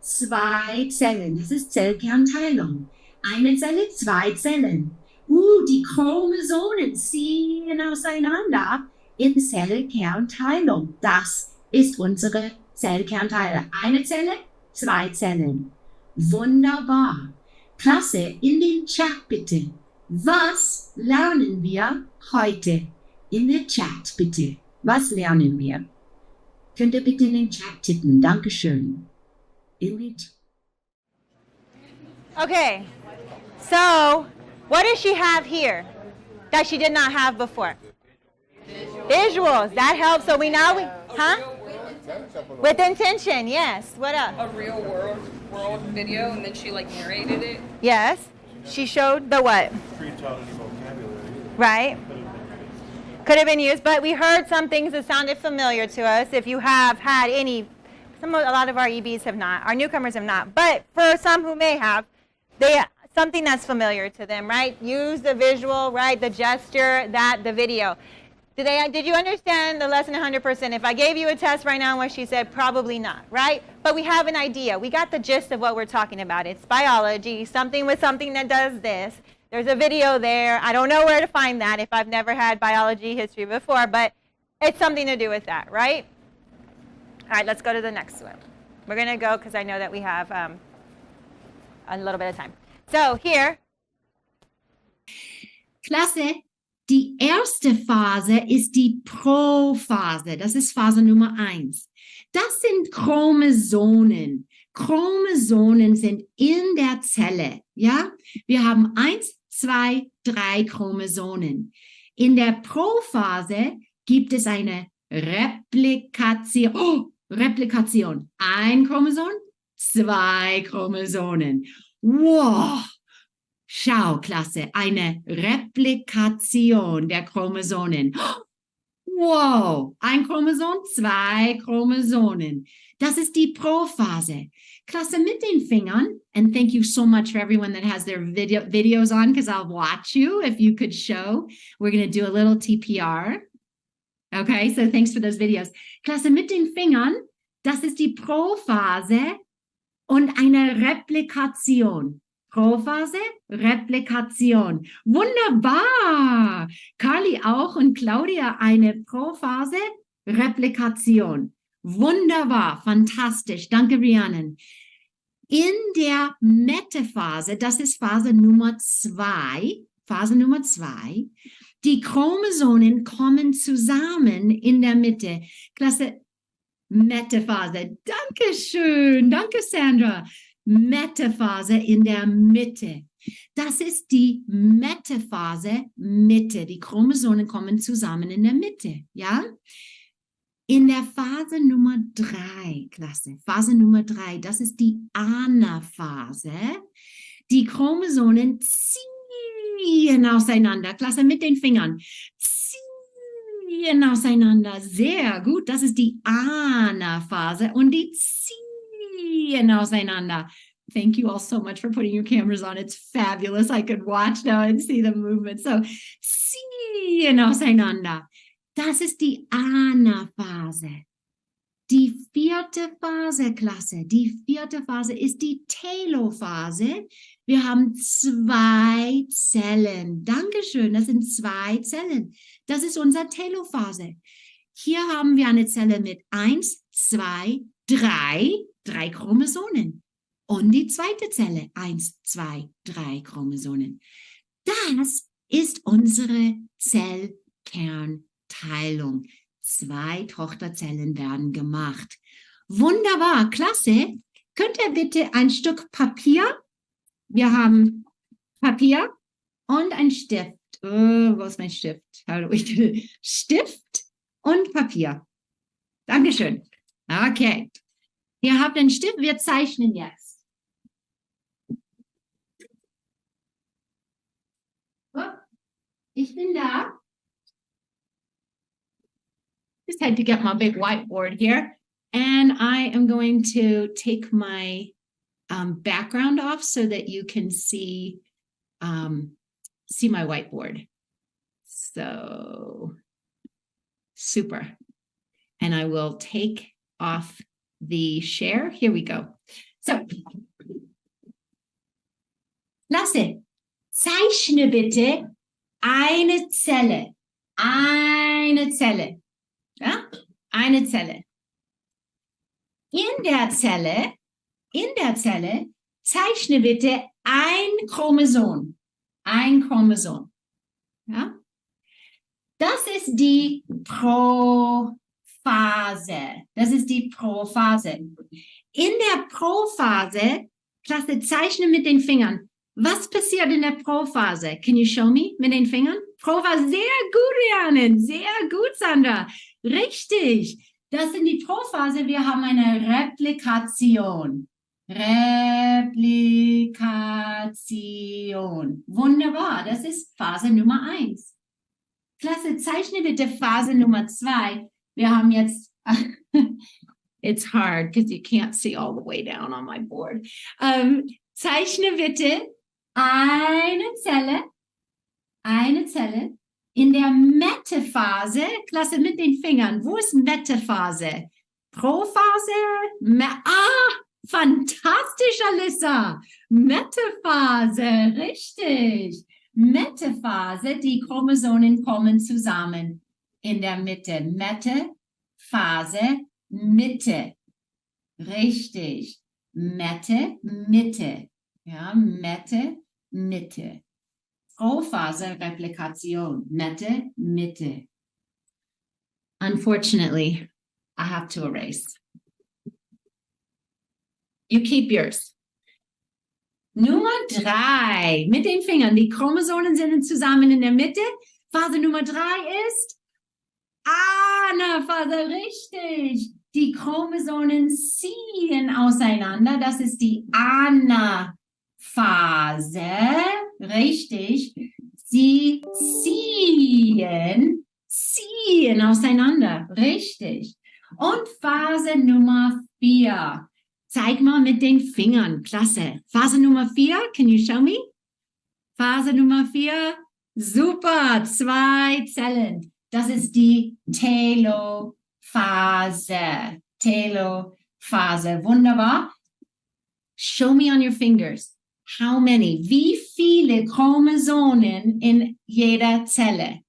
2 Zellen. Das ist Zellkernteilung. Eine Zelle, 2 Zellen. Die Chromosomen ziehen auseinander in Zellkernteilung. Das ist unsere Zellkernteilung. Eine Zelle, 2 Zellen. Wunderbar. Klasse, in den Chat bitte. Was lernen wir heute? In der Chat, bitte. Was lernen wir? Könnt ihr bitte in den Chat tippen? Dankeschön. In den Chat. Okay, so what does she have here that she did not have before? Visuals, that helps. So we huh? With intention, yes. What else? A real world video, and then she like narrated it. Yes, she showed the what? Right. Could have been used, but we heard some things that sounded familiar to us. If you have had a lot of our EBs have not, our newcomers have not, but for some who may have, something that's familiar to them, right? Use the visual, right? The gesture, the video. Did you understand the lesson 100%? If I gave you a test right now on what she said, probably not, right? But we have an idea. We got the gist of what we're talking about. It's biology, something with something that does this. There's a video there. I don't know where to find that if I've never had biology history before, but it's something to do with that, right? All right, let's go to the next one. We're going to go because I know that we have a little bit of time. So here. Klasse. Die erste Phase ist die Prophase. Das ist Phase Nummer 1. Das sind Chromosomen. Chromosomen sind in der Zelle. Ja? Wir haben 1, 2, 3 Chromosomen. In der Prophase gibt es eine Replikation. Oh, Replikation. 1 Chromosom, 2 Chromosomen. Wow! Schau, Klasse, eine Replikation der Chromosomen. Wow, 1 Chromosom, 2 Chromosomen. Das ist die Prophase. Klasse, mit den Fingern, and thank you so much for everyone that has their videos on, because I'll watch you if you could show. We're going to do a little TPR. Okay, so thanks for those videos. Klasse, mit den Fingern, das ist die Prophase und eine Replikation. Prophase, Replikation. Wunderbar. Carly auch und Claudia eine Prophase, Replikation. Wunderbar, fantastisch. Danke, Rhiannon. In der Metaphase, das ist Phase Nummer 2, die Chromosomen kommen zusammen in der Mitte. Klasse, Metaphase. Dankeschön. Danke, Sandra. Metaphase in der Mitte. Das ist die Metaphase Mitte. Die Chromosomen kommen zusammen in der Mitte, ja? In der Phase Nummer 3, Klasse, Phase Nummer 3, das ist die Anaphase. Die Chromosomen ziehen auseinander, Klasse, mit den Fingern. Ziehen auseinander, sehr gut, das ist die Anaphase und die ziehen auseinander. Thank you all so much for putting your cameras on. It's fabulous. I could watch now and see the movement. So, ziehen auseinander. Das ist die Anaphase. Die 4. Phase, Klasse, die 4. Phase ist die Telophase. Wir haben 2 Zellen. Dankeschön, das sind 2 Zellen. Das ist unsere Telophase. Hier haben wir eine Zelle mit 1, 2, 3 Chromosomen. Und die zweite Zelle, 1, 2, 3 Chromosomen. Das ist unsere Zellkernteilung. 2 Tochterzellen werden gemacht. Wunderbar, klasse. Könnt ihr bitte ein Stück Papier? Wir haben Papier und ein Stift. Oh, wo ist mein Stift? Stift und Papier. Dankeschön. Okay. Ihr habt einen Stift, wir zeichnen jetzt. Ich bin da. Just had to get my big whiteboard here. And I am going to take my background off so that you can see my whiteboard. So, super. And I will take off the share. Here we go. So, Lasse, zeichne bitte eine Zelle. Eine Zelle. Ja? Eine Zelle. In der Zelle zeichne bitte ein Chromosom. ein Chromosom. Ja? Das ist die Prophase. Das ist die Prophase. In der Prophase, Klasse, zeichne mit den Fingern. Was passiert in der Prophase? Can you show me mit den Fingern? Prophase, sehr gut, Rhiannon, sehr gut, Sandra. Richtig. Das sind die Prophase. Wir haben eine Replikation. Replikation. Wunderbar. Das ist Phase Nummer 1. Klasse, zeichne bitte Phase Nummer 2. Wir haben jetzt, it's hard because you can't see all the way down on my board. Zeichne bitte eine Zelle in der Metaphase. Klasse, mit den Fingern. Wo ist Metaphase? Prophase? Fantastisch, Alyssa. Metaphase, richtig. Metaphase, die Chromosomen kommen zusammen in der Mitte. Metaphase, Mitte. Richtig. Mitte. Ja, Mitte. Prophase, Replikation. Mitte. Unfortunately, I have to erase. You keep yours. Nummer 3. Mit den Fingern. Die Chromosomen sind zusammen in der Mitte. Phase Nummer 3 ist Anaphase. Richtig. Die Chromosomen ziehen auseinander. Das ist die Anaphase. Richtig. Sie ziehen auseinander. Richtig. Und Phase Nummer 4. Zeig mal mit den Fingern. Klasse. Phase Nummer 4. Can you show me? Phase Nummer 4. Super. 2 Zellen. Das ist die Telophase. Wunderbar. Show me on your fingers. How many? Wie viele Chromosomen in jeder Zelle?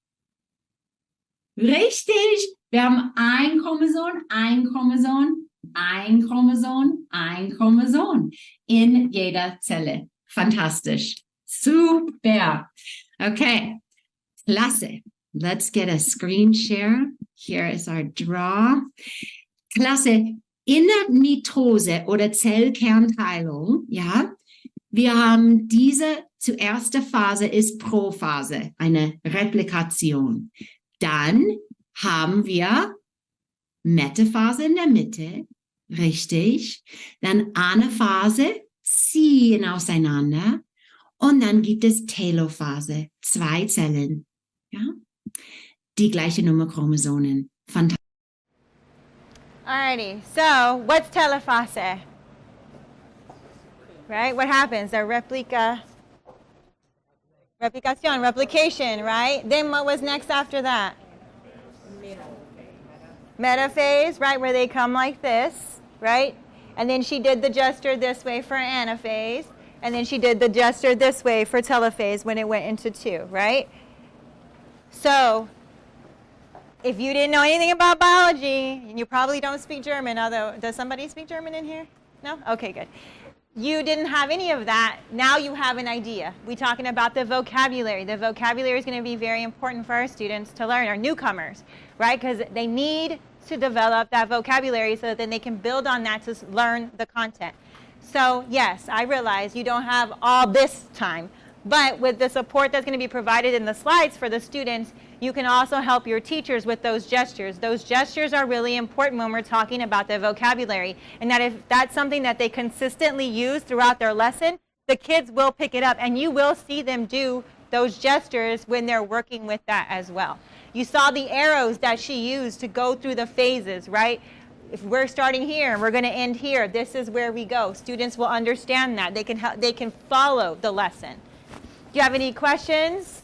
Richtig. Wir haben ein Chromosom in jeder Zelle. Fantastisch. Super. Okay. Klasse. Let's get a screen share. Here is our draw. Klasse. In der Mitose oder Zellkernteilung, ja, wir haben diese erste Phase ist Prophase, eine Replikation. Dann haben wir Metaphase in der Mitte, richtig. Dann Anaphase, ziehen auseinander. Und dann gibt es Telophase, 2 Zellen. Ja? Die gleiche Nummer Chromosomen. Fantastisch. Alrighty, so what's telophase? Right? What happens? The replication, right? Then what was next after that? Metaphase, right? Where they come like this, right? And then she did the gesture this way for anaphase. And then she did the gesture this way for telophase when it went into 2, right? So, if you didn't know anything about biology, and you probably don't speak German, although, does somebody speak German in here? No? Okay, good. You didn't have any of that. Now you have an idea. We're talking about the vocabulary. The vocabulary is going to be very important for our students to learn, our newcomers, right? Because they need to develop that vocabulary so that then they can build on that to learn the content. So, yes, I realize you don't have all this time, but with the support that's going to be provided in the slides for the students, you can also help your teachers with those gestures. Those gestures are really important when we're talking about the vocabulary, and that if that's something that they consistently use throughout their lesson, the kids will pick it up, and you will see them do those gestures when they're working with that as well. You saw the arrows that she used to go through the phases, right? If we're starting here and we're going to end here, this is where we go. Students will understand that. They can follow the lesson. Do you have any questions?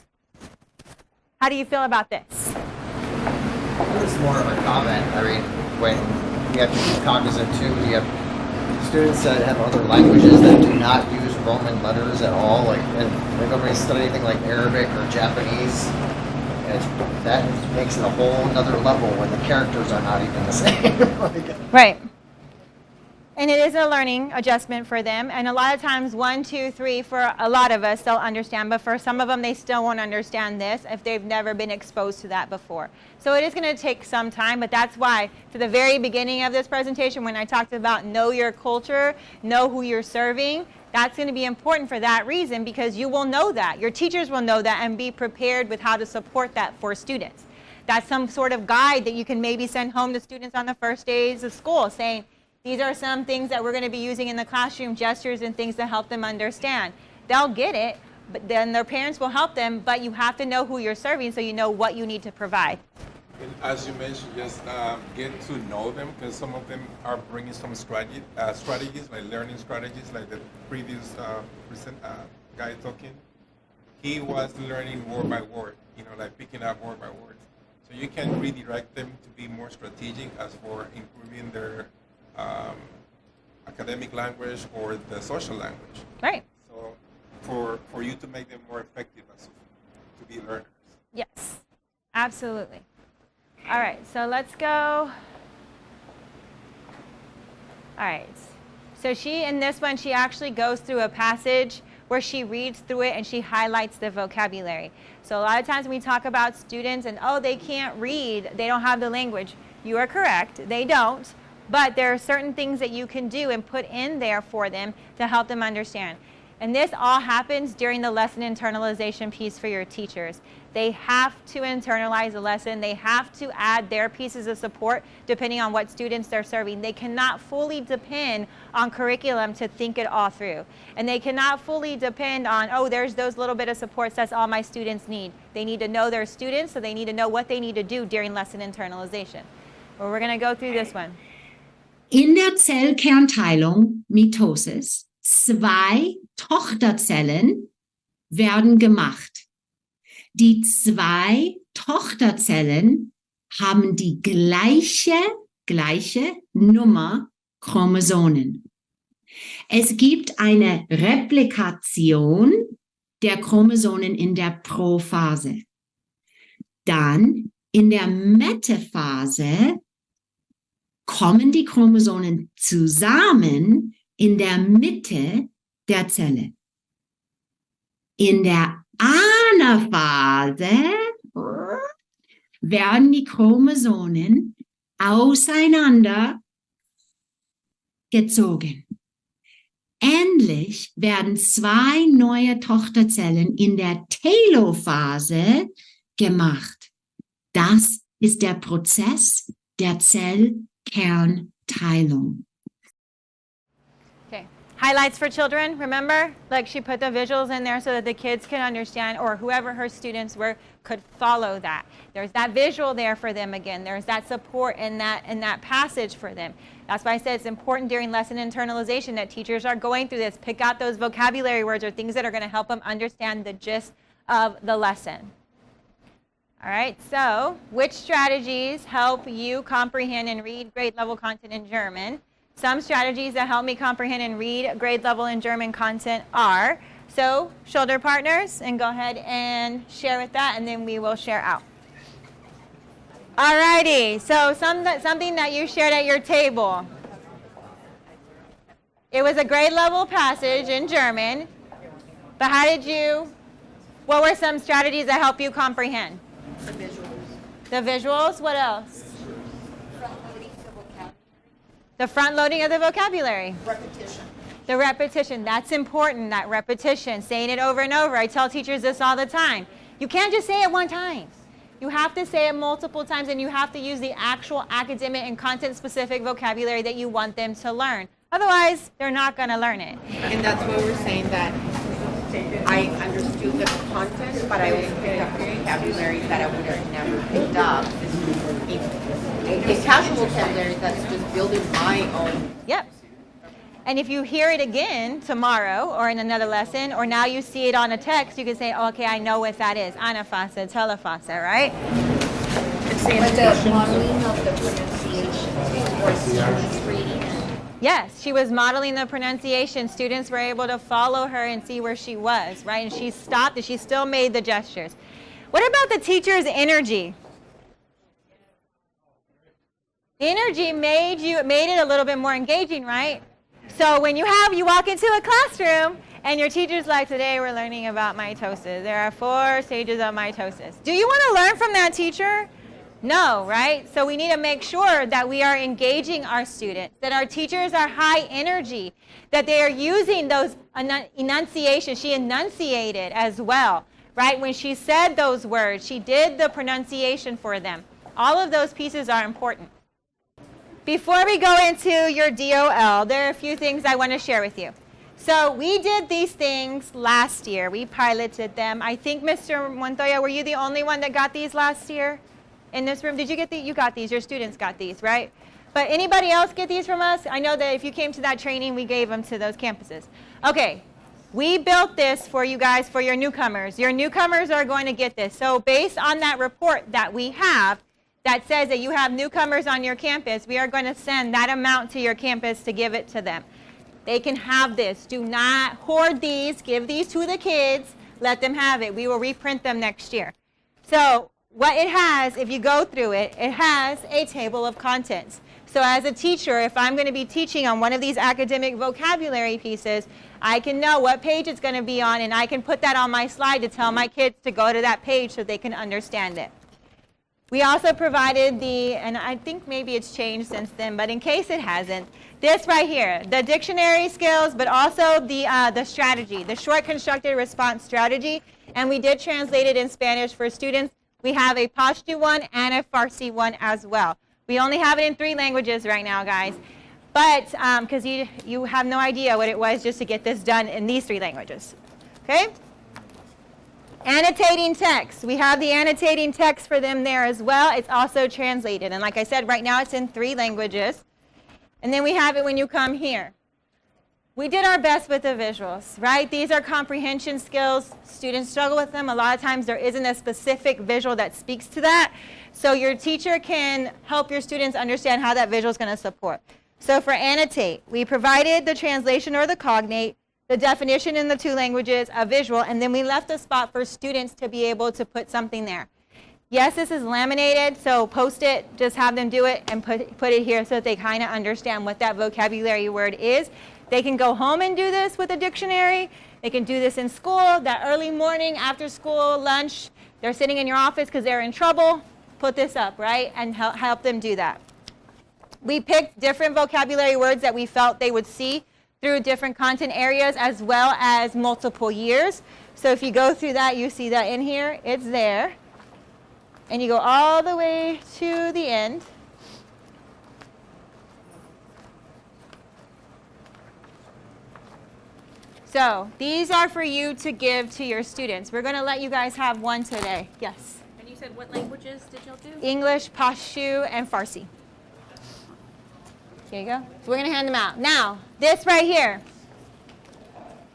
How do you feel about this? It's more of a comment. I mean, when you have to be cognizant too, you have students that have other languages that do not use Roman letters at all, like, and nobody study anything like Arabic or Japanese. And that makes it a whole another level when the characters are not even the same. Right. And it is a learning adjustment for them. And a lot of times, 1, 2, 3, for a lot of us, they'll understand. But for some of them, they still won't understand this if they've never been exposed to that before. So it is going to take some time. But that's why, to the very beginning of this presentation, when I talked about know your culture, know who you're serving, that's going to be important for that reason, because you will know that. Your teachers will know that and be prepared with how to support that for students. That's some sort of guide that you can maybe send home to students on the first days of school, saying, these are some things that we're going to be using in the classroom, gestures and things to help them understand. They'll get it, but then their parents will help them, but you have to know who you're serving so you know what you need to provide. And as you mentioned, just get to know them, because some of them are bringing some strategies, like learning strategies, like the previous guy talking. He was learning word by word, like picking up word by word. So you can redirect them to be more strategic as for improving their academic language or the social language. Right. So for you to make them more effective to be learners. Yes, absolutely. All right, so let's go. All right. So in this one, she actually goes through a passage where she reads through it and she highlights the vocabulary. So a lot of times when we talk about students and, oh, they can't read, they don't have the language. You are correct, they don't. But there are certain things that you can do and put in there for them to help them understand. And this all happens during the lesson internalization piece for your teachers. They have to internalize the lesson. They have to add their pieces of support depending on what students they're serving. They cannot fully depend on curriculum to think it all through. And they cannot fully depend on, oh, there's those little bit of supports, that's all my students need. They need to know their students, so they need to know what they need to do during lesson internalization. Well, we're going to go through this one. In der Zellkernteilung, Mitosis, 2 Tochterzellen werden gemacht. Die 2 Tochterzellen haben die gleiche Nummer Chromosomen. Es gibt eine Replikation der Chromosomen in der Prophase. Dann in der Metaphase kommen die Chromosomen zusammen in der Mitte der Zelle. In der Anaphase werden die Chromosomen auseinander gezogen. Endlich werden 2 neue Tochterzellen in der Telophase gemacht. Das ist der Prozess der Zellkernteilung. Okay. Highlights for children, remember? Like she put the visuals in there so that the kids can understand, or whoever her students were could follow that. There's that visual there for them again. There's that support in that passage for them. That's why I said it's important during lesson internalization that teachers are going through this. Pick out those vocabulary words or things that are going to help them understand the gist of the lesson. All right, so which strategies help you comprehend and read grade level content in German? Some strategies that help me comprehend and read grade level in German content are, so shoulder partners, and go ahead and share with that, and then we will share out. All righty, so something that you shared at your table. It was a grade level passage in German, but what were some strategies that help you comprehend? The visuals. The visuals, what else? The front loading of the vocabulary. Repetition. The repetition, that's important, that repetition, saying it over and over. I tell teachers this all the time. You can't just say it one time. You have to say it multiple times, and you have to use the actual academic and content-specific vocabulary that you want them to learn. Otherwise, they're not going to learn it. And that's why we're saying that I understood the content, but I also picked up vocabulary that I would have never picked up. In casual vocabulary, that's just building my own. Yep. And if you hear it again tomorrow or in another lesson, or now you see it on a text, you can say, oh, okay, I know what that is. Anaphase, telephase, right? It's the modeling of the pronunciation or students reading it. Yes, she was modeling the pronunciation. Students were able to follow her and see where she was, right? And she stopped and she still made the gestures. What about the teacher's energy? The energy made it a little bit more engaging, right? So when you walk into a classroom and your teacher's like, today we're learning about mitosis. There are 4 stages of mitosis. Do you want to learn from that teacher? No, right? So we need to make sure that we are engaging our students, that our teachers are high energy, that they are using those enunciations. She enunciated as well, right? When she said those words, she did the pronunciation for them. All of those pieces are important. Before we go into your DOL, there are a few things I want to share with you. So we did these things last year. We piloted them. I think, Mr. Montoya, were you the only one that got these last year in this room? Did you get these? You got these. Your students got these, right? But anybody else get these from us? I know that if you came to that training, we gave them to those campuses. Okay. We built this for you guys, for your newcomers. Your newcomers are going to get this. So based on that report that we have that says that you have newcomers on your campus, we are going to send that amount to your campus to give it to them. They can have this. Do not hoard these. Give these to the kids. Let them have it. We will reprint them next year. So what it has, if you go through it, it has a table of contents. So as a teacher, if I'm going to be teaching on one of these academic vocabulary pieces, I can know what page it's going to be on, and I can put that on my slide to tell my kids to go to that page so they can understand it. We also provided and I think maybe it's changed since then, but in case it hasn't, this right here, the dictionary skills, but also the strategy, the short constructed response strategy, and we did translate it in Spanish for students. We have a Pashto one and a Farsi one as well. We only have it in 3 languages right now, guys, but because you have no idea what it was just to get this done in these 3 languages, okay? Annotating text. We have the annotating text for them there as well. It's also translated, and like I said, right now it's in 3 languages. And then we have it when you come here. We did our best with the visuals, right? These are comprehension skills. Students struggle with them. A lot of times there isn't a specific visual that speaks to that. So your teacher can help your students understand how that visual is going to support. So for annotate, we provided the translation or the cognate, the definition in the 2 languages, a visual, and then we left a spot for students to be able to put something there. Yes, this is laminated, so post it, just have them do it and put it here so that they kind of understand what that vocabulary word is. They can go home and do this with a dictionary. They can do this in school, that early morning, after school, lunch. They're sitting in your office because they're in trouble. Put this up, right, and help them do that. We picked different vocabulary words that we felt they would see through different content areas as well as multiple years. So if you go through that, you see that in here, it's there. And you go all the way to the end. So these are for you to give to your students. We're going to let you guys have one today. Yes? And you said what languages did y'all do? English, Pashto, and Farsi. Here you go. So we're going to hand them out. Now, this right here.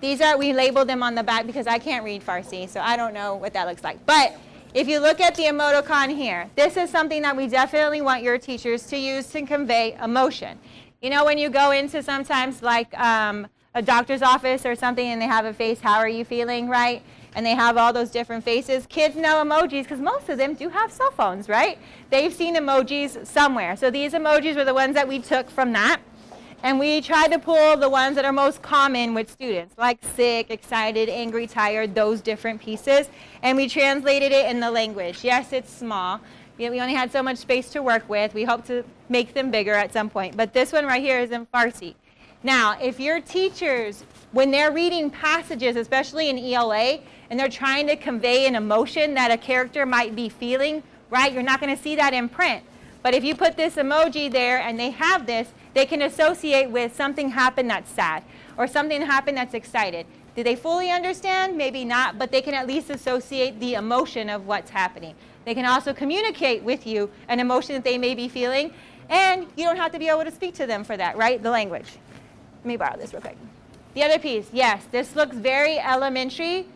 We labeled them on the back because I can't read Farsi, so I don't know what that looks like. But if you look at the emoticon here, this is something that we definitely want your teachers to use to convey emotion. You know, when you go into sometimes like a doctor's office or something and they have a face, how are you feeling, right? And they have all those different faces. Kids know emojis because most of them do have cell phones, right? They've seen emojis somewhere. So these emojis were the ones that we took from that. And we tried to pull the ones that are most common with students, like sick, excited, angry, tired, those different pieces. And we translated it in the language. Yes, it's small. We only had so much space to work with. We hope to make them bigger at some point. But this one right here is in Farsi. Now, if your teachers, when they're reading passages, especially in ELA, and they're trying to convey an emotion that a character might be feeling, right, you're not going to see that in print. But if you put this emoji there and they have this, they can associate with something happened that's sad or something happened that's excited. Do they fully understand? Maybe not, but they can at least associate the emotion of what's happening. They can also communicate with you an emotion that they may be feeling, and you don't have to be able to speak to them for that, right? The language. Let me borrow this real quick. The other piece, yes, this looks very elementary,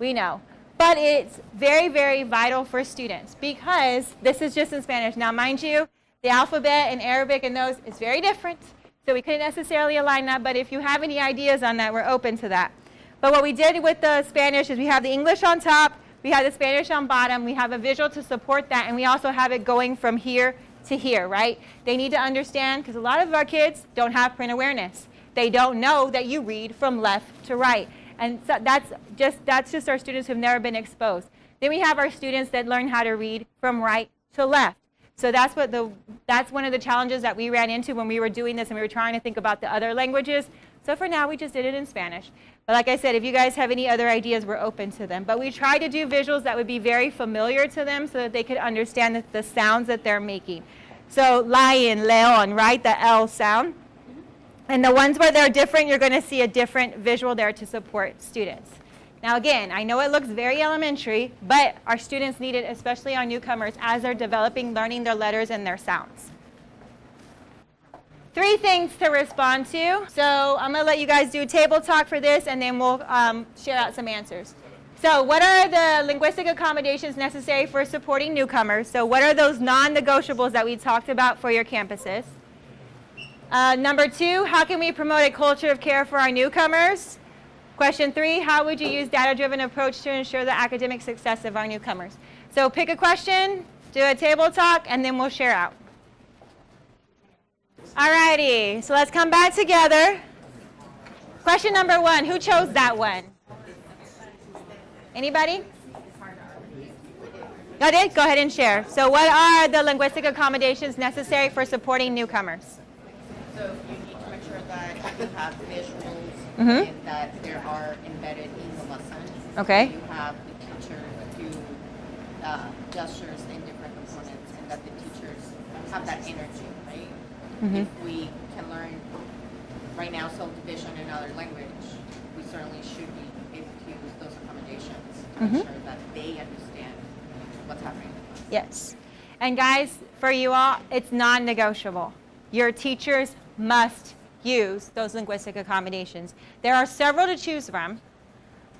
we know. But it's very, very vital for students because this is just in Spanish. Now, mind you, the alphabet in Arabic and those is very different, so we couldn't necessarily align that, but if you have any ideas on that, we're open to that. But what we did with the Spanish is we have the English on top, we have the Spanish on bottom, we have a visual to support that, and we also have it going from here to here, right? They need to understand, because a lot of our kids don't have print awareness. They don't know that you read from left to right. And so that's just our students who've never been exposed. Then we have our students that learn how to read from right to left. So that's one of the challenges that we ran into when we were doing this and we were trying to think about the other languages. So for now, we just did it in Spanish. But like I said, if you guys have any other ideas, we're open to them. But we try to do visuals that would be very familiar to them so that they could understand the sounds that they're making. So lion, leon, right? The L sound. And the ones where they're different, you're going to see a different visual there to support students. Now again, I know it looks very elementary, but our students need it, especially our newcomers, as they're developing, learning their letters and their sounds. 3 things to respond to. So I'm going to let you guys do table talk for this, and then we'll share out some answers. So what are the linguistic accommodations necessary for supporting newcomers? So what are those non-negotiables that we talked about for your campuses? Number 2, how can we promote a culture of care for our newcomers? Question 3, how would you use data-driven approach to ensure the academic success of our newcomers? So pick a question, do a table talk, and then we'll share out. Alrighty, so let's come back together. Question number 1, who chose that one? Anybody? Got it? Go ahead and share. So what are the linguistic accommodations necessary for supporting newcomers? So you need to make sure that you have visuals Mm-hmm. and that there are embedded in the lesson. Okay. You have the teacher do gestures in different components and that the teachers have that energy, right? Mm-hmm. If we can learn right now subdivision in another language, we certainly should be able to use those accommodations to Mm-hmm. ensure that they understand what's happening. Yes. And guys, for you all, it's non-negotiable. Your teachers must use those linguistic accommodations. There are several to choose from,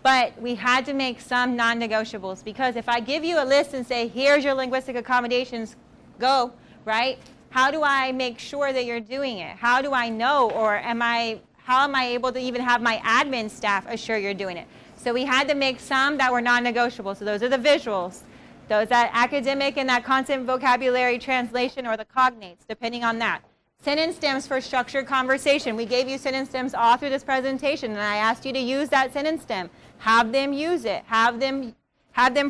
but we had to make some non-negotiables because if I give you a list and say, here's your linguistic accommodations, go, right? How do I make sure that you're doing it? How do I know, or how am I able to even have my admin staff assure you're doing it? So we had to make some that were non-negotiable. So those are the visuals. Those that academic and that content vocabulary translation or the cognates, depending on that. Sentence stems for structured conversation. We gave you sentence stems all through this presentation, and I asked you to use that sentence stem. Have them use it. Have them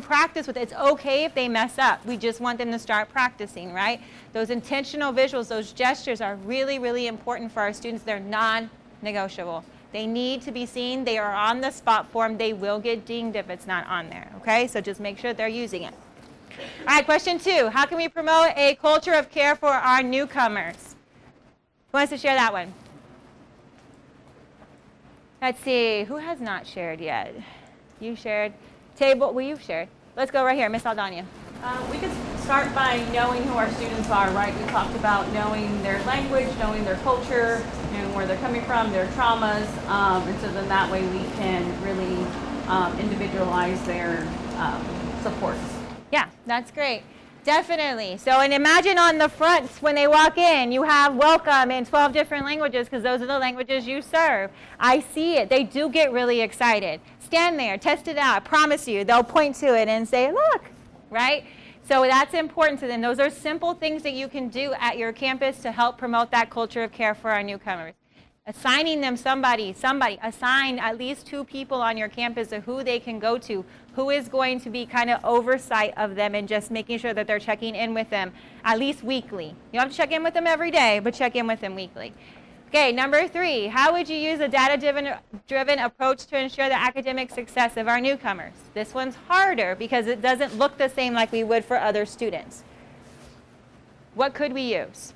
practice with it. It's okay if they mess up. We just want them to start practicing, right? Those intentional visuals, those gestures are really, really important for our students. They're non-negotiable. They need to be seen. They are on the spot form. They will get dinged if it's not on there, okay? So just make sure they're using it. All right, question 2. How can we promote a culture of care for our newcomers? Who wants to share that one? Let's see. Who has not shared yet? You shared. Table. Well, you've shared. Let's go right here. Miss Aldana. We could start by knowing who our students are, right? We talked about knowing their language, knowing their culture, and where they're coming from, their traumas, and so then that way we can really individualize their supports. Yeah, that's great. Definitely. So, and imagine on the front when they walk in, you have welcome in 12 different languages because those are the languages you serve. I see it. They do get really excited. Stand there, test it out. I promise you, they'll point to it and say, look, right? So that's important to them. Those are simple things that you can do at your campus to help promote that culture of care for our newcomers. Assigning them somebody, assign at least 2 people on your campus of who they can go to, who is going to be kind of oversight of them and just making sure that they're checking in with them at least weekly. You don't have to check in with them every day, but check in with them weekly. Okay, number 3, how would you use a data-driven approach to ensure the academic success of our newcomers? This one's harder because it doesn't look the same like we would for other students. What could we use?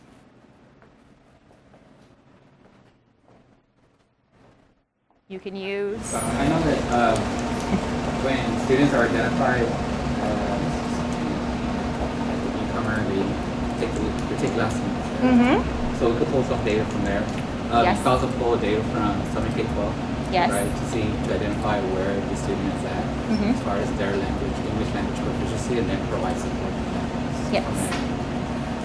You can use. I know that when students are identified as a newcomer, they take lessons. Mm-hmm. So we could pull some data from there. Yes. We could also pull data from Summit K-12, Yes. right, to identify where the student is at as far as their language, English language proficiency, and then provide support. Yes.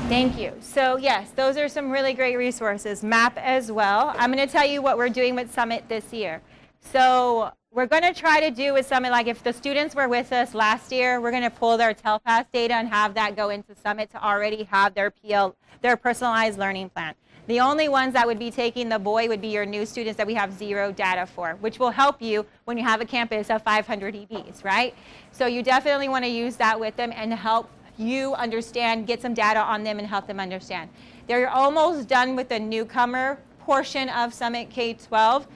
Thank you. So yes, those are some really great resources. MAP as well. I'm going to tell you what we're doing with Summit this year. So we're going to try to do with Summit, like if the students were with us last year, we're going to pull their TELPAS data and have that go into Summit to already have their personalized learning plan. The only ones that would be taking the boy would be your new students that we have 0 data for, which will help you when you have a campus of 500 EBs, right? So you definitely want to use that with them and help you understand, get some data on them and help them understand. They're almost done with the newcomer portion of Summit K-12.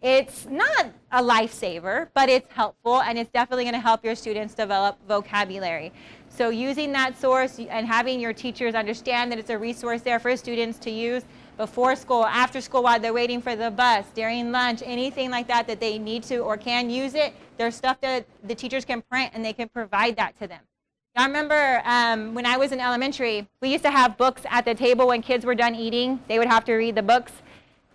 It's not a lifesaver, but it's helpful, and it's definitely going to help your students develop vocabulary. So using that source and having your teachers understand that it's a resource there for students to use before school, after school, while they're waiting for the bus, during lunch, anything like that that they need to or can use it, there's stuff that the teachers can print and they can provide that to them. I remember when I was in elementary, we used to have books at the table when kids were done eating. They would have to read the books.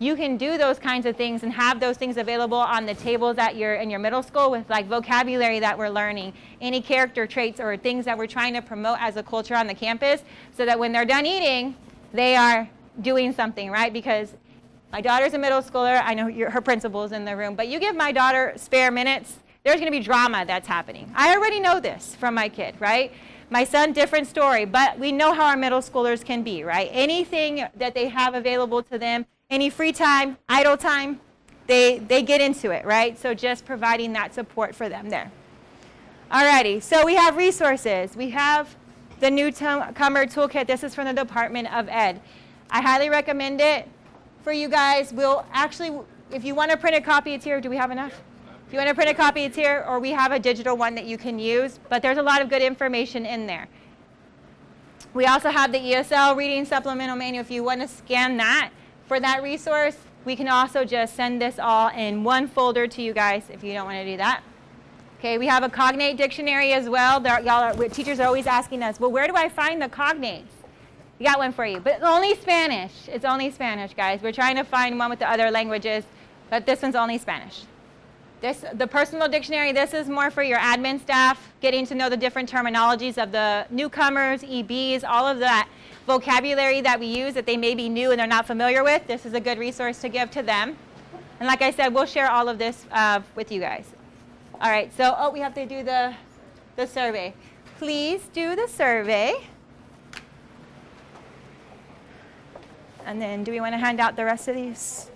You can do those kinds of things and have those things available on the tables in your middle school with like vocabulary that we're learning, any character traits or things that we're trying to promote as a culture on the campus, so that when they're done eating, they are doing something, right? Because my daughter's a middle schooler. I know her principal's in the room, but you give my daughter spare minutes, there's going to be drama that's happening. I already know this from my kid, right? My son, different story, but we know how our middle schoolers can be, right? Anything that they have available to them, any free time, idle time, they get into it, right? So just providing that support for them there. Alrighty, so we have resources. We have the Newcomer Toolkit. This is from the Department of Ed. I highly recommend it for you guys. We'll actually, if you want to print a copy, it's here. Do we have enough? If you want to print a copy, it's here, or we have a digital one that you can use, but there's a lot of good information in there. We also have the ESL Reading Supplemental Manual. If you want to scan that for that resource, we can also just send this all in one folder to you guys if you don't want to do that. Okay, we have a cognate dictionary as well. Teachers are always asking us, well, where do I find the cognates? We got one for you, but it's only Spanish. It's only Spanish, guys. We're trying to find one with the other languages, but this one's only Spanish. The personal dictionary, this is more for your admin staff, getting to know the different terminologies of the newcomers, EBs, all of that vocabulary that we use that they may be new and they're not familiar with. This is a good resource to give to them. And like I said, we'll share all of this with you guys. All right, so, we have to do the survey. Please do the survey. And then do we want to hand out the rest of these?